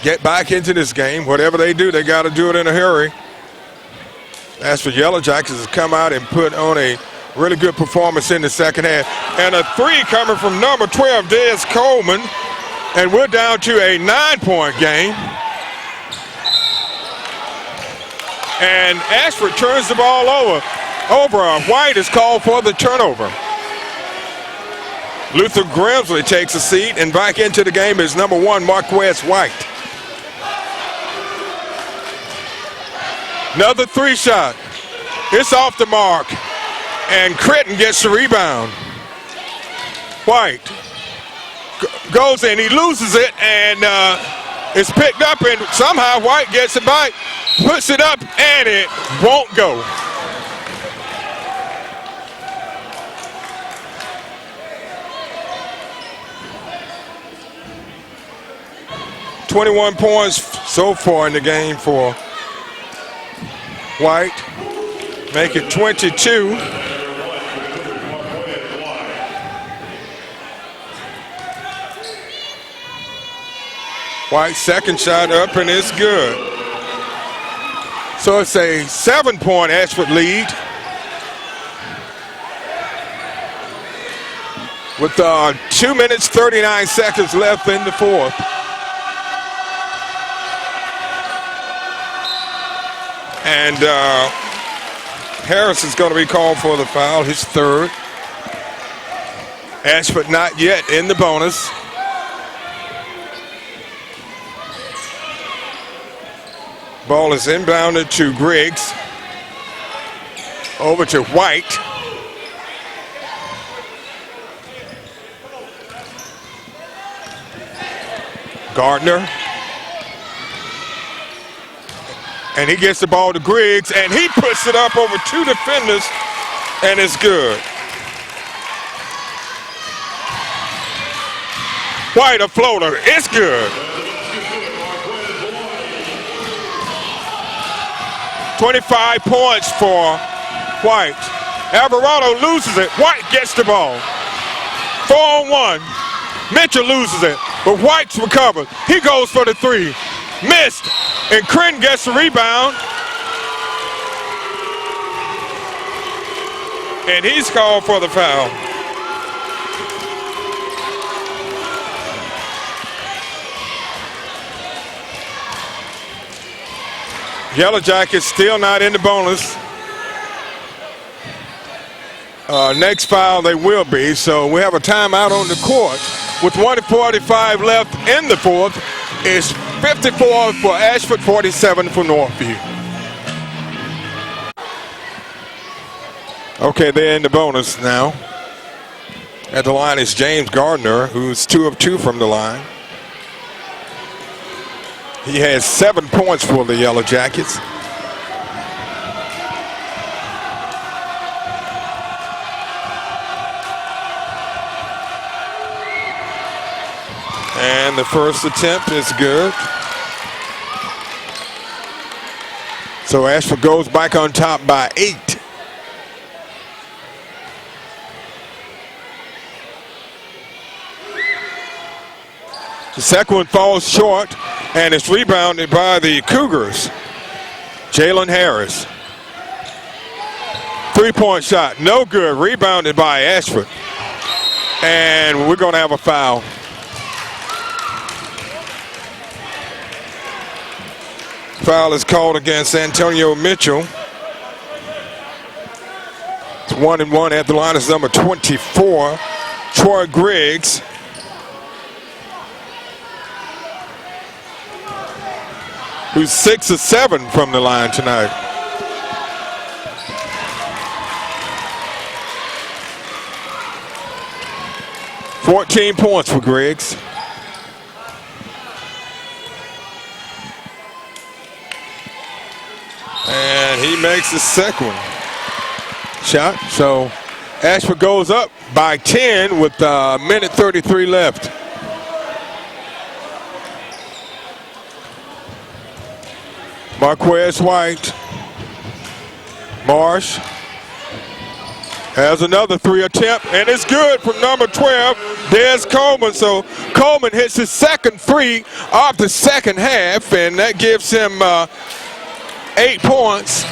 get back into this game. Whatever they do, they got to do it in a hurry. As for Yellow Jackets, has come out and put on a really good performance in the second half. And a 3 coming from number 12, Des Coleman. And we're down to a 9-point game. And Ashford turns the ball over. White is called for the turnover. Luther Grimsley takes a seat, and back into the game is number 1, Marquez White. Another 3 shot. It's off the mark, and Critton gets the rebound. White goes in, he loses it, and it's picked up, and somehow White gets it back, puts it up, and it won't go. .21 points so far in the game for White make it 22. White's second shot up and it's good. So it's a 7-point Ashford lead. With 2 minutes, 39 seconds left in the fourth. And Harris is going to be called for the foul, his third. Ashford not yet in the bonus. Ball is inbounded to Griggs. Over to White. Gardner. And he gets the ball to Griggs, and he puts it up over two defenders, and it's good. White, a floater. It's good. 25 points for White. Alvarado loses it. White gets the ball. 4-on-1. Mitchell loses it, but White's recovered. He goes for the three. Missed, and Crin gets the rebound. And he's called for the foul. Yellow Jackets still not in the bonus. Next foul they will be, so we have a timeout on the court. With 1:45 left in the fourth, it's 54 for Ashford, 47 for Northview. Okay, they're in the bonus now. At the line is James Gardner, who's 2 of 2 from the line. He has 7 points for the Yellow Jackets. And the first attempt is good. So Ashford goes back on top by 8. The second one falls short, and it's rebounded by the Cougars. Jalen Harris. 3-point shot, no good. Rebounded by Ashford. And we're going to have a foul. Foul is called against Antonio Mitchell. It's 1-1 at the line. Is number 24, Troy Griggs. Who's 6 of 7 from the line tonight. $14 points for Griggs. And he makes the second shot. So Ashford goes up by 10 with a minute 33 left. Marquez White. Marsh has another 3 attempt, and it's good from number 12, Des Coleman. So Coleman hits his second 3 of the second half, and that gives him 8 points,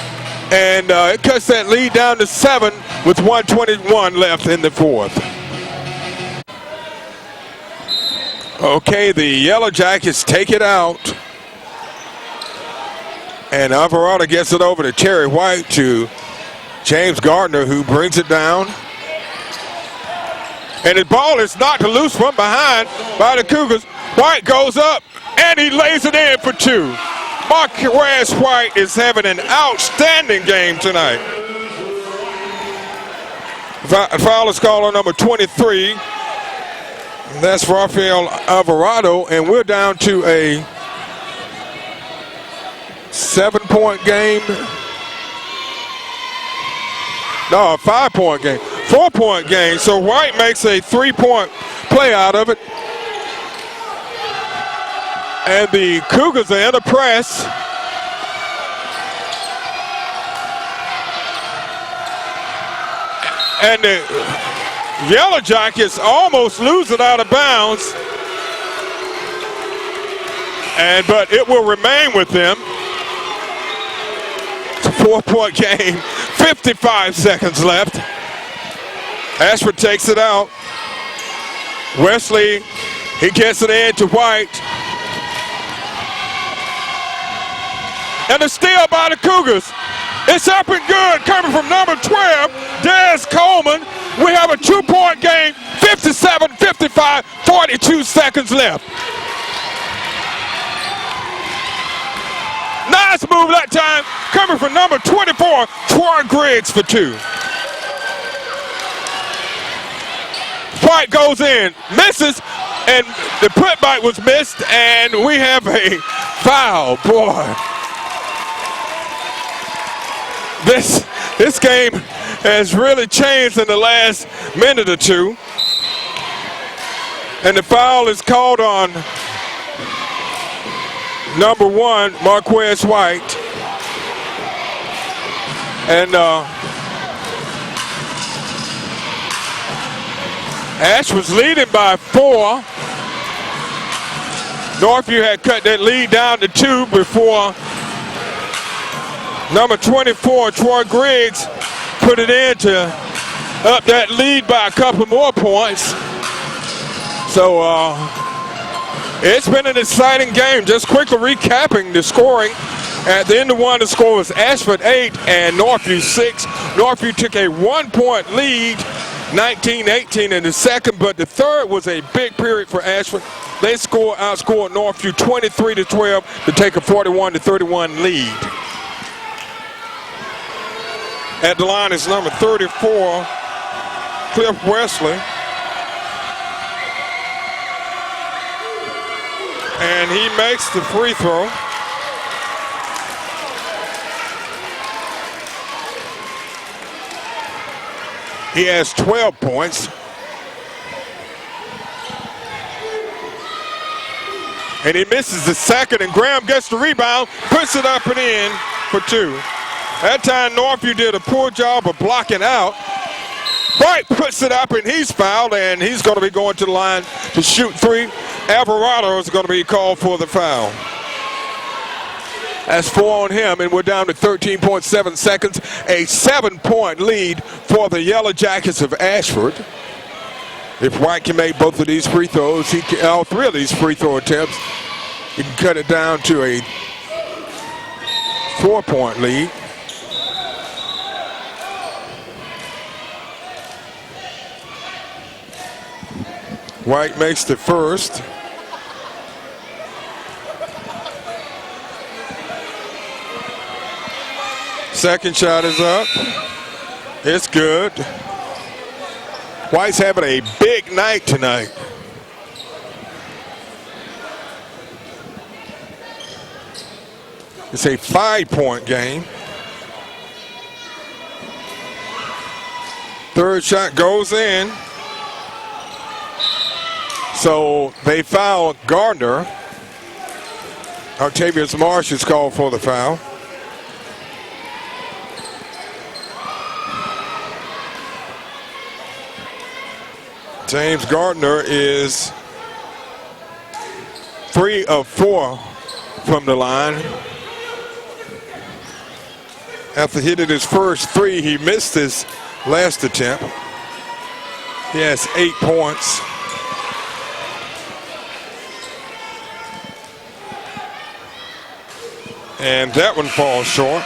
and it cuts that lead down to 7 with 1:21 left in the fourth. Okay, the Yellow Jackets take it out. And Alvarado gets it over to Terry White to James Gardner, who brings it down. And the ball is knocked loose from behind by the Cougars. White goes up, and he lays it in for 2. Marquez White is having an outstanding game tonight. Foul is called on number 23. That's Rafael Alvarado, and we're down to a 7-point game. No, a 5-point game. 4-point game. So White makes a 3-point play out of it. And the Cougars are in a press. And the Yellow Jackets almost lose it out of bounds. But it will remain with them. It's a 4-point game, 55 seconds left. Ashford takes it out. Wesley, he gets it in to White. And a steal by the Cougars. It's up and good, coming from number 12, Des Coleman. We have a 2-point game, 57-55, 42 seconds left. Nice move that time, coming from number 24, Troy Griggs for 2. White goes in, misses, and the putback was missed, and we have a foul. Boy, this game has really changed in the last minute or two. And the foul is called on number 1, Marquez White. And Ash was leading by 4. Northview had cut that lead down to 2 before number 24, Troy Griggs, put it in to up that lead by a couple more points. So it's been an exciting game. Just quickly recapping the scoring. At the end of one, the score was Ashford 8 and Northview 6. Northview took a 1-point lead, 19-18 in the second, but the third was a big period for Ashford. They outscored Northview 23-12 to take a 41-31 lead. At the line is number 34, Cliff Wesley. And he makes the free throw. He has 12 points. And he misses the second, and Graham gets the rebound, puts it up and in for 2. That time Northview did a poor job of blocking out. White puts it up and he's fouled, and he's going to be going to the line to shoot 3. Alvarado is going to be called for the foul. That's 4 on him, and we're down to 13.7 seconds. A 7-point lead for the Yellow Jackets of Ashford. If White can make both of these free throws, all 3 of these free throw attempts, he can cut it down to a 4-point lead. White makes the first. Second shot is up. It's good. White's having a big night tonight. It's a 5-point game. Third shot goes in. So they foul Gardner. Octavius Marsh is called for the foul. James Gardner is 3 of 4 from the line. After hitting his first 3, he missed his last attempt. He has 8 points. And that one falls short.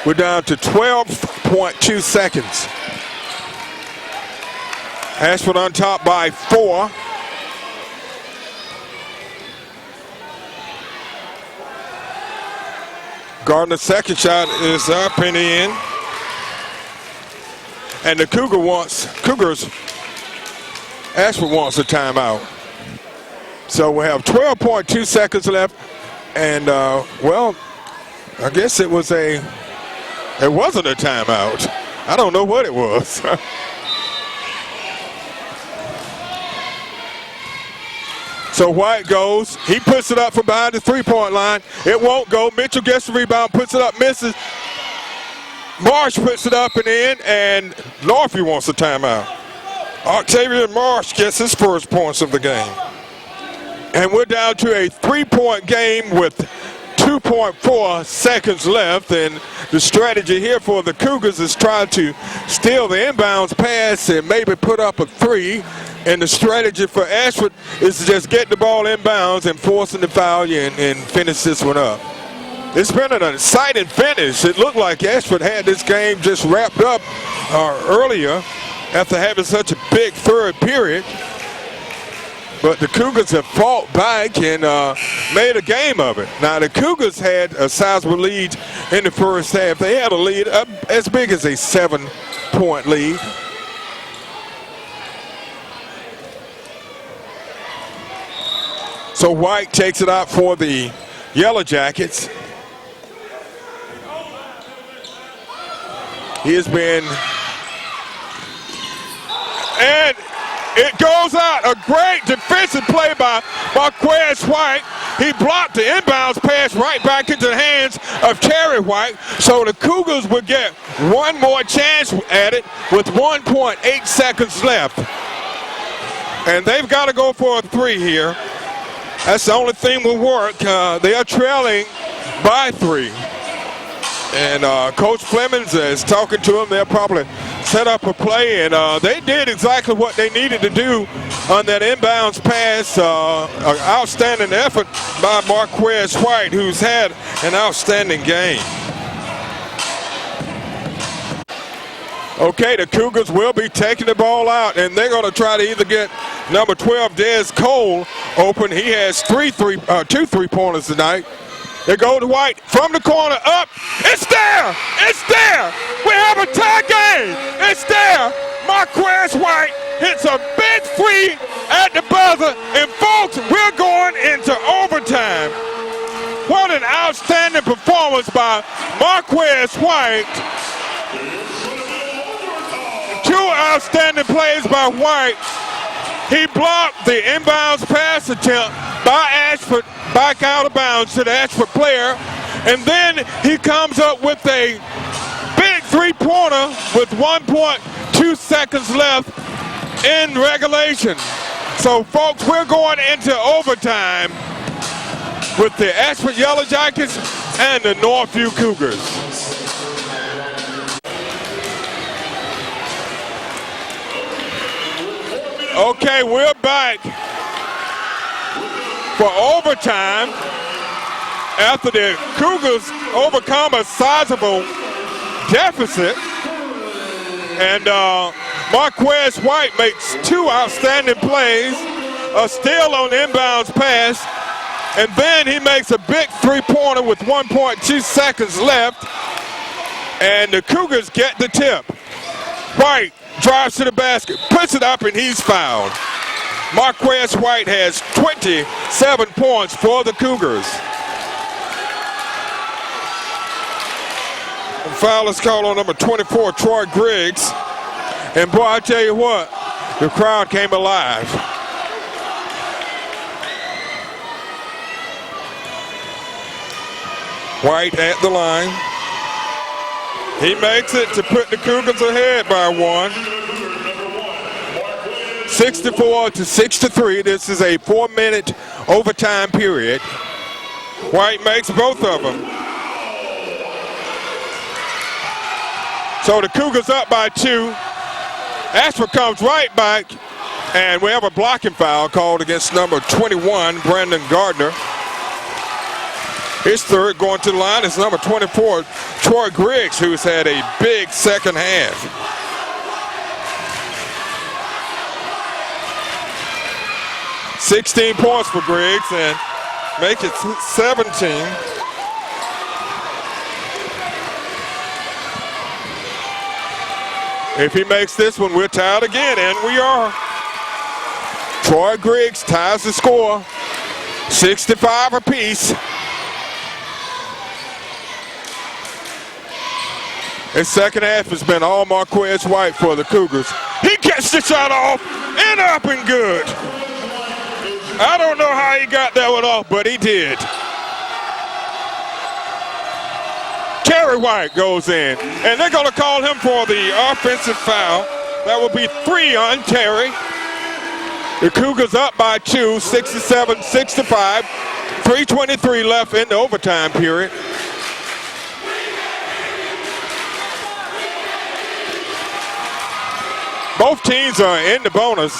We're down to 12.2 seconds. Ashford on top by 4. Gardner's second shot is up and in. And the Cougars, Ashford wants a timeout. So we have 12.2 seconds left. And, well, I guess it wasn't a timeout. I don't know what it was. So White goes. He puts it up from behind the 3-point line. It won't go. Mitchell gets the rebound, puts it up, misses. Marsh puts it up and in, and Northview wants a timeout. Octavian Marsh gets his first points of the game. And we're down to a 3-point game with 2.4 seconds left, and the strategy here for the Cougars is trying to steal the inbounds pass and maybe put up a 3. And the strategy for Ashford is to just get the ball inbounds and forcing the foul and finish this one up. It's been an exciting finish. It looked like Ashford had this game just wrapped up earlier after having such a big third period. But the Cougars have fought back and made a game of it. Now, the Cougars had a sizable lead in the first half. They had a lead as big as a 7-point lead. So White takes it out for the Yellow Jackets. He has been, and it goes out. A great defensive play by Marquez White. He blocked the inbounds pass right back into the hands of Terry White. So the Cougars will get one more chance at it with 1.8 seconds left. And they've got to go for a 3 here. That's the only thing will work. They are trailing by 3. And Coach Flemings is talking to them. They'll probably set up a play, and they did exactly what they needed to do on that inbounds pass. An outstanding effort by Marquez White, who's had an outstanding game. Okay, the Cougars will be taking the ball out, and they're going to try to either get number 12, Des Cole, open. He has 2 3-pointers tonight. They go to White from the corner up. It's there! It's there! We have a tie game! It's there! Marquez White hits a big 3 at the buzzer, and folks, we're going into overtime. What an outstanding performance by Marquez White. 2 outstanding plays by White. He blocked the inbounds pass attempt by Ashford back out of bounds to the Ashford player. And then he comes up with a big 3-pointer with 1.2 seconds left in regulation. So, folks, we're going into overtime with the Ashford Yellow Jackets and the Northview Cougars. Okay, we're back for overtime after the Cougars overcome a sizable deficit. And Marquez White makes 2 outstanding plays, a steal on the inbounds pass, and then he makes a big 3-pointer with 1.2 seconds left, and the Cougars get the tip. White drives to the basket, puts it up, and he's fouled. Marquez White has 27 points for the Cougars. And foul is called on number 24, Troy Griggs. And boy, I tell you what, the crowd came alive. White at the line. He makes it to put the Cougars ahead by 1. 64-63. This is a 4-minute overtime period. White makes both of them. So the Cougars up by 2. Ashford comes right back, and we have a blocking foul called against number 21, Brandon Gardner. His third going to the line is number 24, Troy Griggs, who's had a big second half. $16 points for Griggs and make it 17. If he makes this one, we're tied again, and we are. Troy Griggs ties the score, 65 apiece. His second half has been all Marquez White for the Cougars. He gets the shot off and up and good. I don't know how he got that one off, but he did. Terry White goes in, and they're going to call him for the offensive foul. That will be 3 on Terry. The Cougars up by 2, 67-65. 3:23 left in the overtime period. Both teams are in the bonus.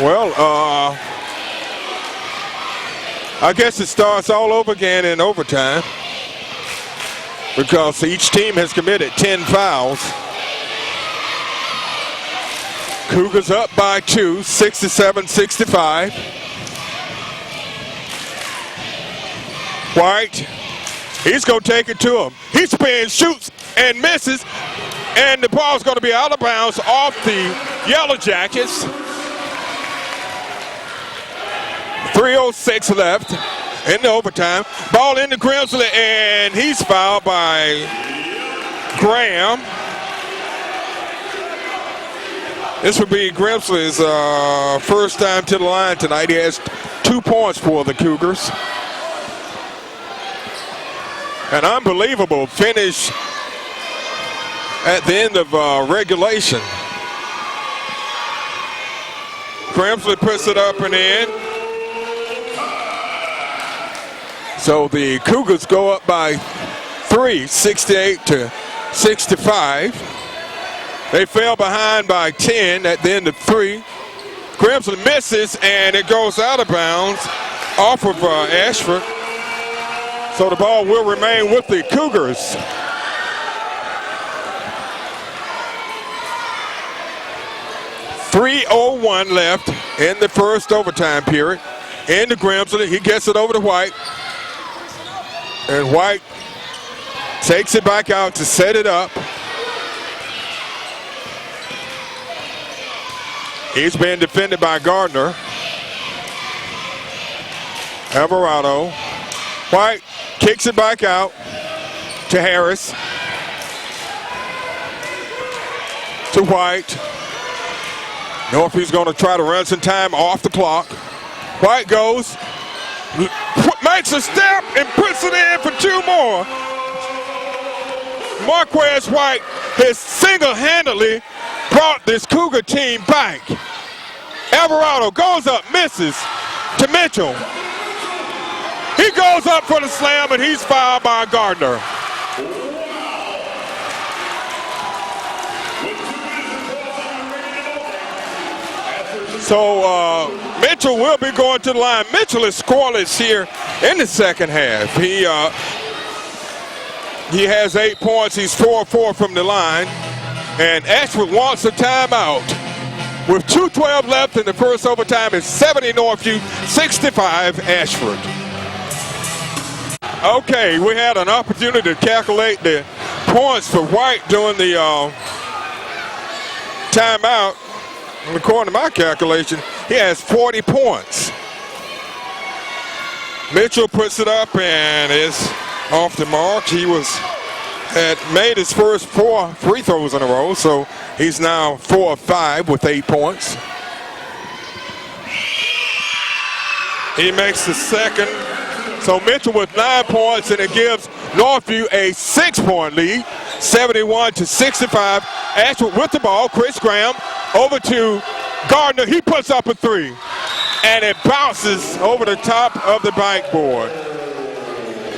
Well, I guess it starts all over again in overtime because each team has committed 10 fouls. Cougars up by 2, 67-65. White, he's going to take it to him. He spins, shoots, and misses, and the ball's going to be out of bounds off the Yellow Jackets. 3:06 left in the overtime. Ball into Grimsley, and he's fouled by Graham. This would be Grimsley's first time to the line tonight. He has 2 points for the Cougars. An unbelievable finish at the end of regulation. Grimsley puts it up and in. So the Cougars go up by 3, 68-65. They fell behind by 10 at the end of 3. Grimsley misses, and it goes out of bounds off of Ashford. So the ball will remain with the Cougars. .301 left in the first overtime period. Into Grimsley, he gets it over to White. And White takes it back out to set it up. He's being defended by Gardner. Alvarado. White kicks it back out to Harris. To White. Northview's going to try to run some time off the clock. White goes, makes a step and puts it in for 2 more. Marquez White has single-handedly brought this Cougar team back. Alvarado goes up, misses to Mitchell. He goes up for the slam, and he's fouled by Gardner. So Mitchell will be going to the line. Mitchell is scoreless here in the second half. He has 8 points. He's 4-4 from the line. And Ashford wants a timeout. With 2:12 left in the first overtime, it's 70 Northview, 65 Ashford. Okay, we had an opportunity to calculate the points for White during the timeout. And according to my calculation, he has 40 points. Mitchell puts it up and is off the mark. He had made his first 4 free throws in a row, so he's now 4 of 5 with 8 points. He makes the second. So Mitchell with 9 points, and it gives Northview a 6-point lead, 71-65. Ashford with the ball. Chris Graham over to Gardner. He puts up a 3, and it bounces over the top of the backboard.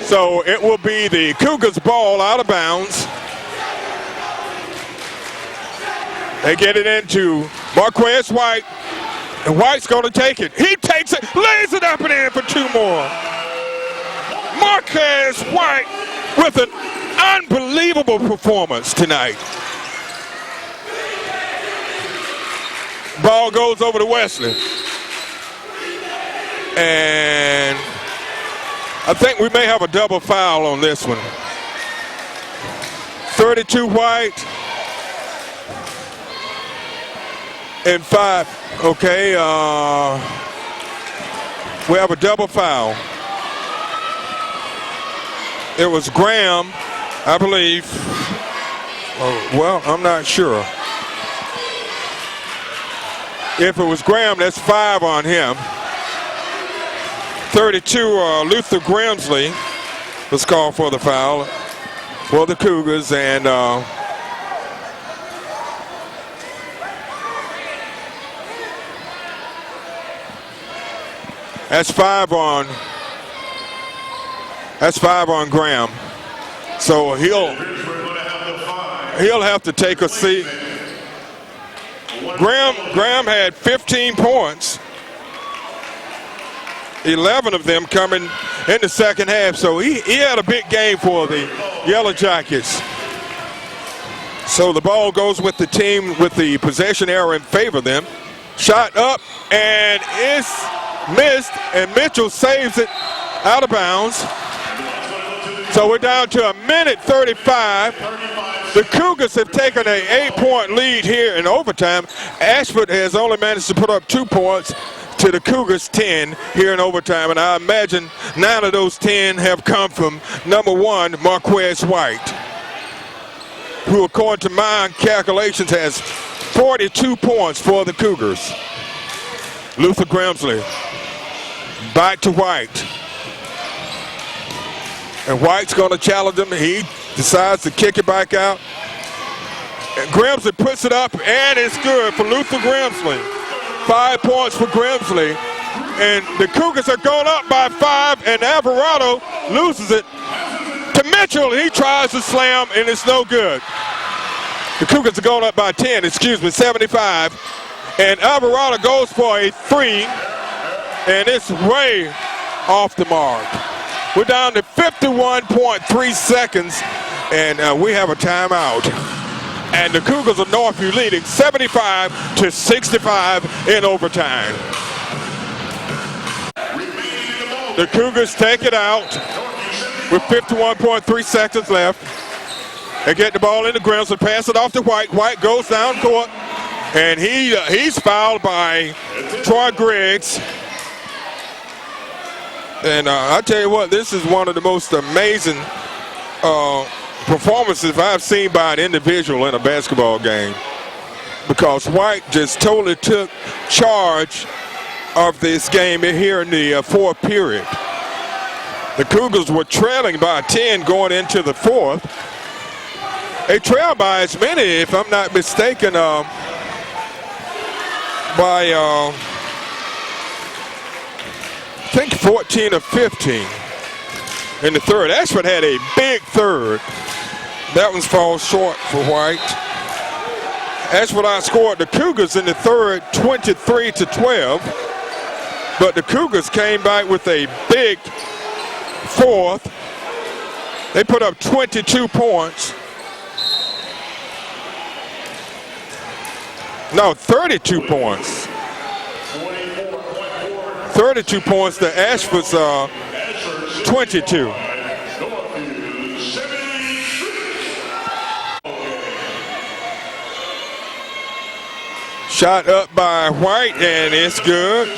So it will be the Cougars' ball out of bounds. They get it into Marquez White, and White's going to take it. He takes it, lays it up and in for 2 more. Marquez White with an unbelievable performance tonight. Ball goes over to Wesley. And I think we may have a double foul on this one. 32 White. And 5. Okay, we have a double foul. It was Graham, I believe. Well, I'm not sure. If it was Graham, that's 5 on him. 32, Luther Grimsley was called for the foul for the Cougars, and that's five on Graham. So he'll have to take a seat. Graham had 15 points, 11 of them coming in the second half. So he had a big game for the Yellow Jackets. So the ball goes with the team with the possession error in favor of them. Shot up, and it's missed, and Mitchell saves it out of bounds. So we're down to a minute 35. The Cougars have taken an 8-point lead here in overtime. Ashford has only managed to put up 2 points to the Cougars 10 here in overtime, and I imagine 9 of those 10 have come from number 1, Marquez White, who according to my calculations has 42 points for the Cougars. Luther Grimsley back to White, and White's going to challenge him. He decides to kick it back out, and Grimsley puts it up, and it's good for Luther Grimsley. 5 points for Grimsley, and the Cougars are going up by 5, and Alvarado loses it to Mitchell. He tries to slam, and it's no good. The Cougars are going up by 75, and Alvarado goes for a 3, and it's way off the mark. We're down to 51.3 seconds, and we have a timeout. And the Cougars of Northview leading 75-65 in overtime. The Cougars take it out with 51.3 seconds left. They get the ball in the ground, so pass it off to White. White goes down court, and he's fouled by Troy Griggs. And I tell you what, this is one of the most amazing performances I've seen by an individual in a basketball game, because White just totally took charge of this game here in the fourth period. The Cougars were trailing by 10 going into the fourth. They trailed by as many, if I'm not mistaken, by I think 14 or 15 in the third. Ashford had a big third. That one falls short for White. Ashford outscored the Cougars in the third 23-12, but the Cougars came back with a big fourth. They put up 22 points. No, 32 points. 32 points to Ashford's 22. Shot up by White, and it's good.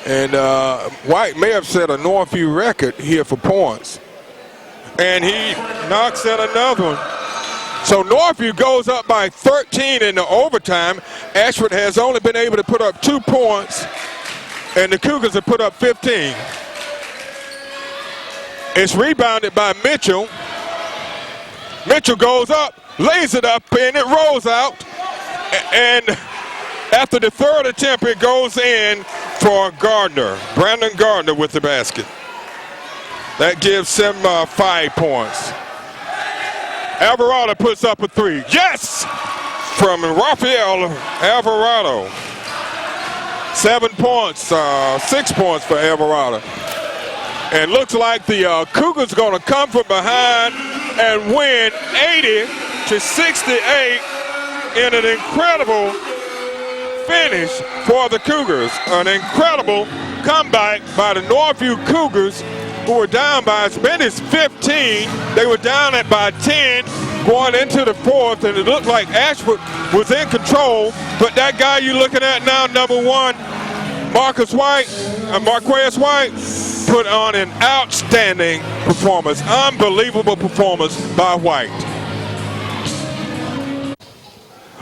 And White may have set a Northview record here for points. And he knocks in another one. So Northview goes up by 13 in the overtime. Ashford has only been able to put up 2 points, and the Cougars have put up 15. It's rebounded by Mitchell. Mitchell goes up, lays it up, and it rolls out. And after the third attempt, it goes in for Gardner. Brandon Gardner with the basket. That gives him 5 points. Alvarado puts up a 3. Yes! From Rafael Alvarado. 7 points, 6 points for Alvarado. And looks like the Cougars are going to come from behind and win 80-68 in an incredible finish for the Cougars. An incredible comeback by the Northview Cougars, who were down by as many as 15. They were down by 10 going into the fourth, and it looked like Ashford was in control. But that guy you're looking at now, number 1, Marquez White, put on an outstanding performance. Unbelievable performance by White.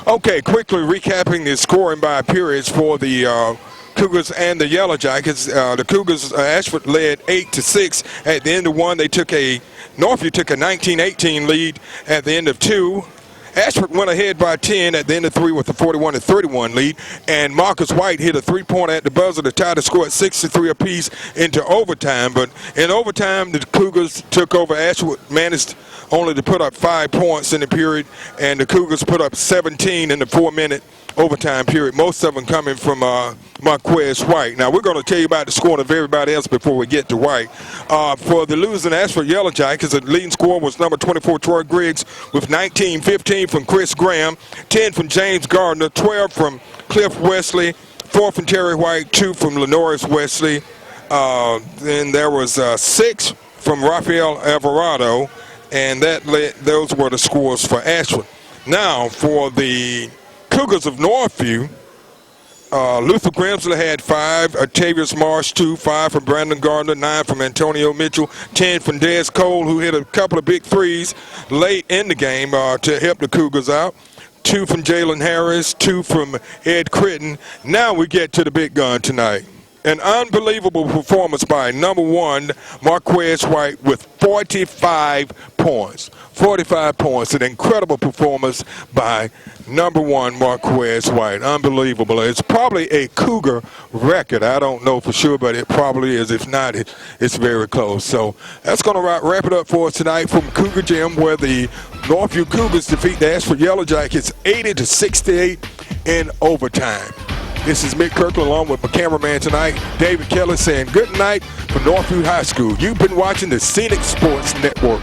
Okay, quickly recapping the scoring by periods for the Cougars and the Yellow Jackets. The Cougars, Ashford led 8-6 at the end of one. Northview took a 19-18 lead at the end of two. Ashford went ahead by 10 at the end of three with a 41-31 lead, and Marcus White hit a three-pointer at the buzzer to tie the score at 6-3 apiece into overtime. But in overtime, the Cougars took over. Ashford managed only to put up 5 points in the period, and the Cougars put up 17 in the 4-minute overtime period, most of them coming from Marquez White. Now, we're going to tell you about the scoring of everybody else before we get to White. For the losing Ashford Yellow Jackets, the leading scorer was number 24, Troy Griggs, with 19, 15 from Chris Graham, 10 from James Gardner, 12 from Cliff Wesley, 4 from Terry White, 2 from Lenoris Wesley. Then there was 6 from Rafael Alvarado, and those were the scores for Ashford. Now, for the Cougars of Northview, Luther Grimsley had 5, Octavius Marsh 2, 5 from Brandon Gardner, 9 from Antonio Mitchell, 10 from Des Cole, who hit a couple of big threes late in the game to help the Cougars out, 2 from Jalen Harris, 2 from Ed Critton. Now we get to the big gun tonight. An unbelievable performance by number 1, Marquez White, with 45 points. 45 points, an incredible performance by number 1, Marquez White. Unbelievable. It's probably a Cougar record. I don't know for sure, but it probably is. If not, it's very close. So that's going to wrap it up for us tonight from Cougar Gym, where the Northview Cougars defeat the Ashford Yellow Jackets 80-68 in overtime. This is Mick Kirkland along with my cameraman tonight, David Kelly, saying good night from Northview High School. You've been watching the Scenic Sports Network.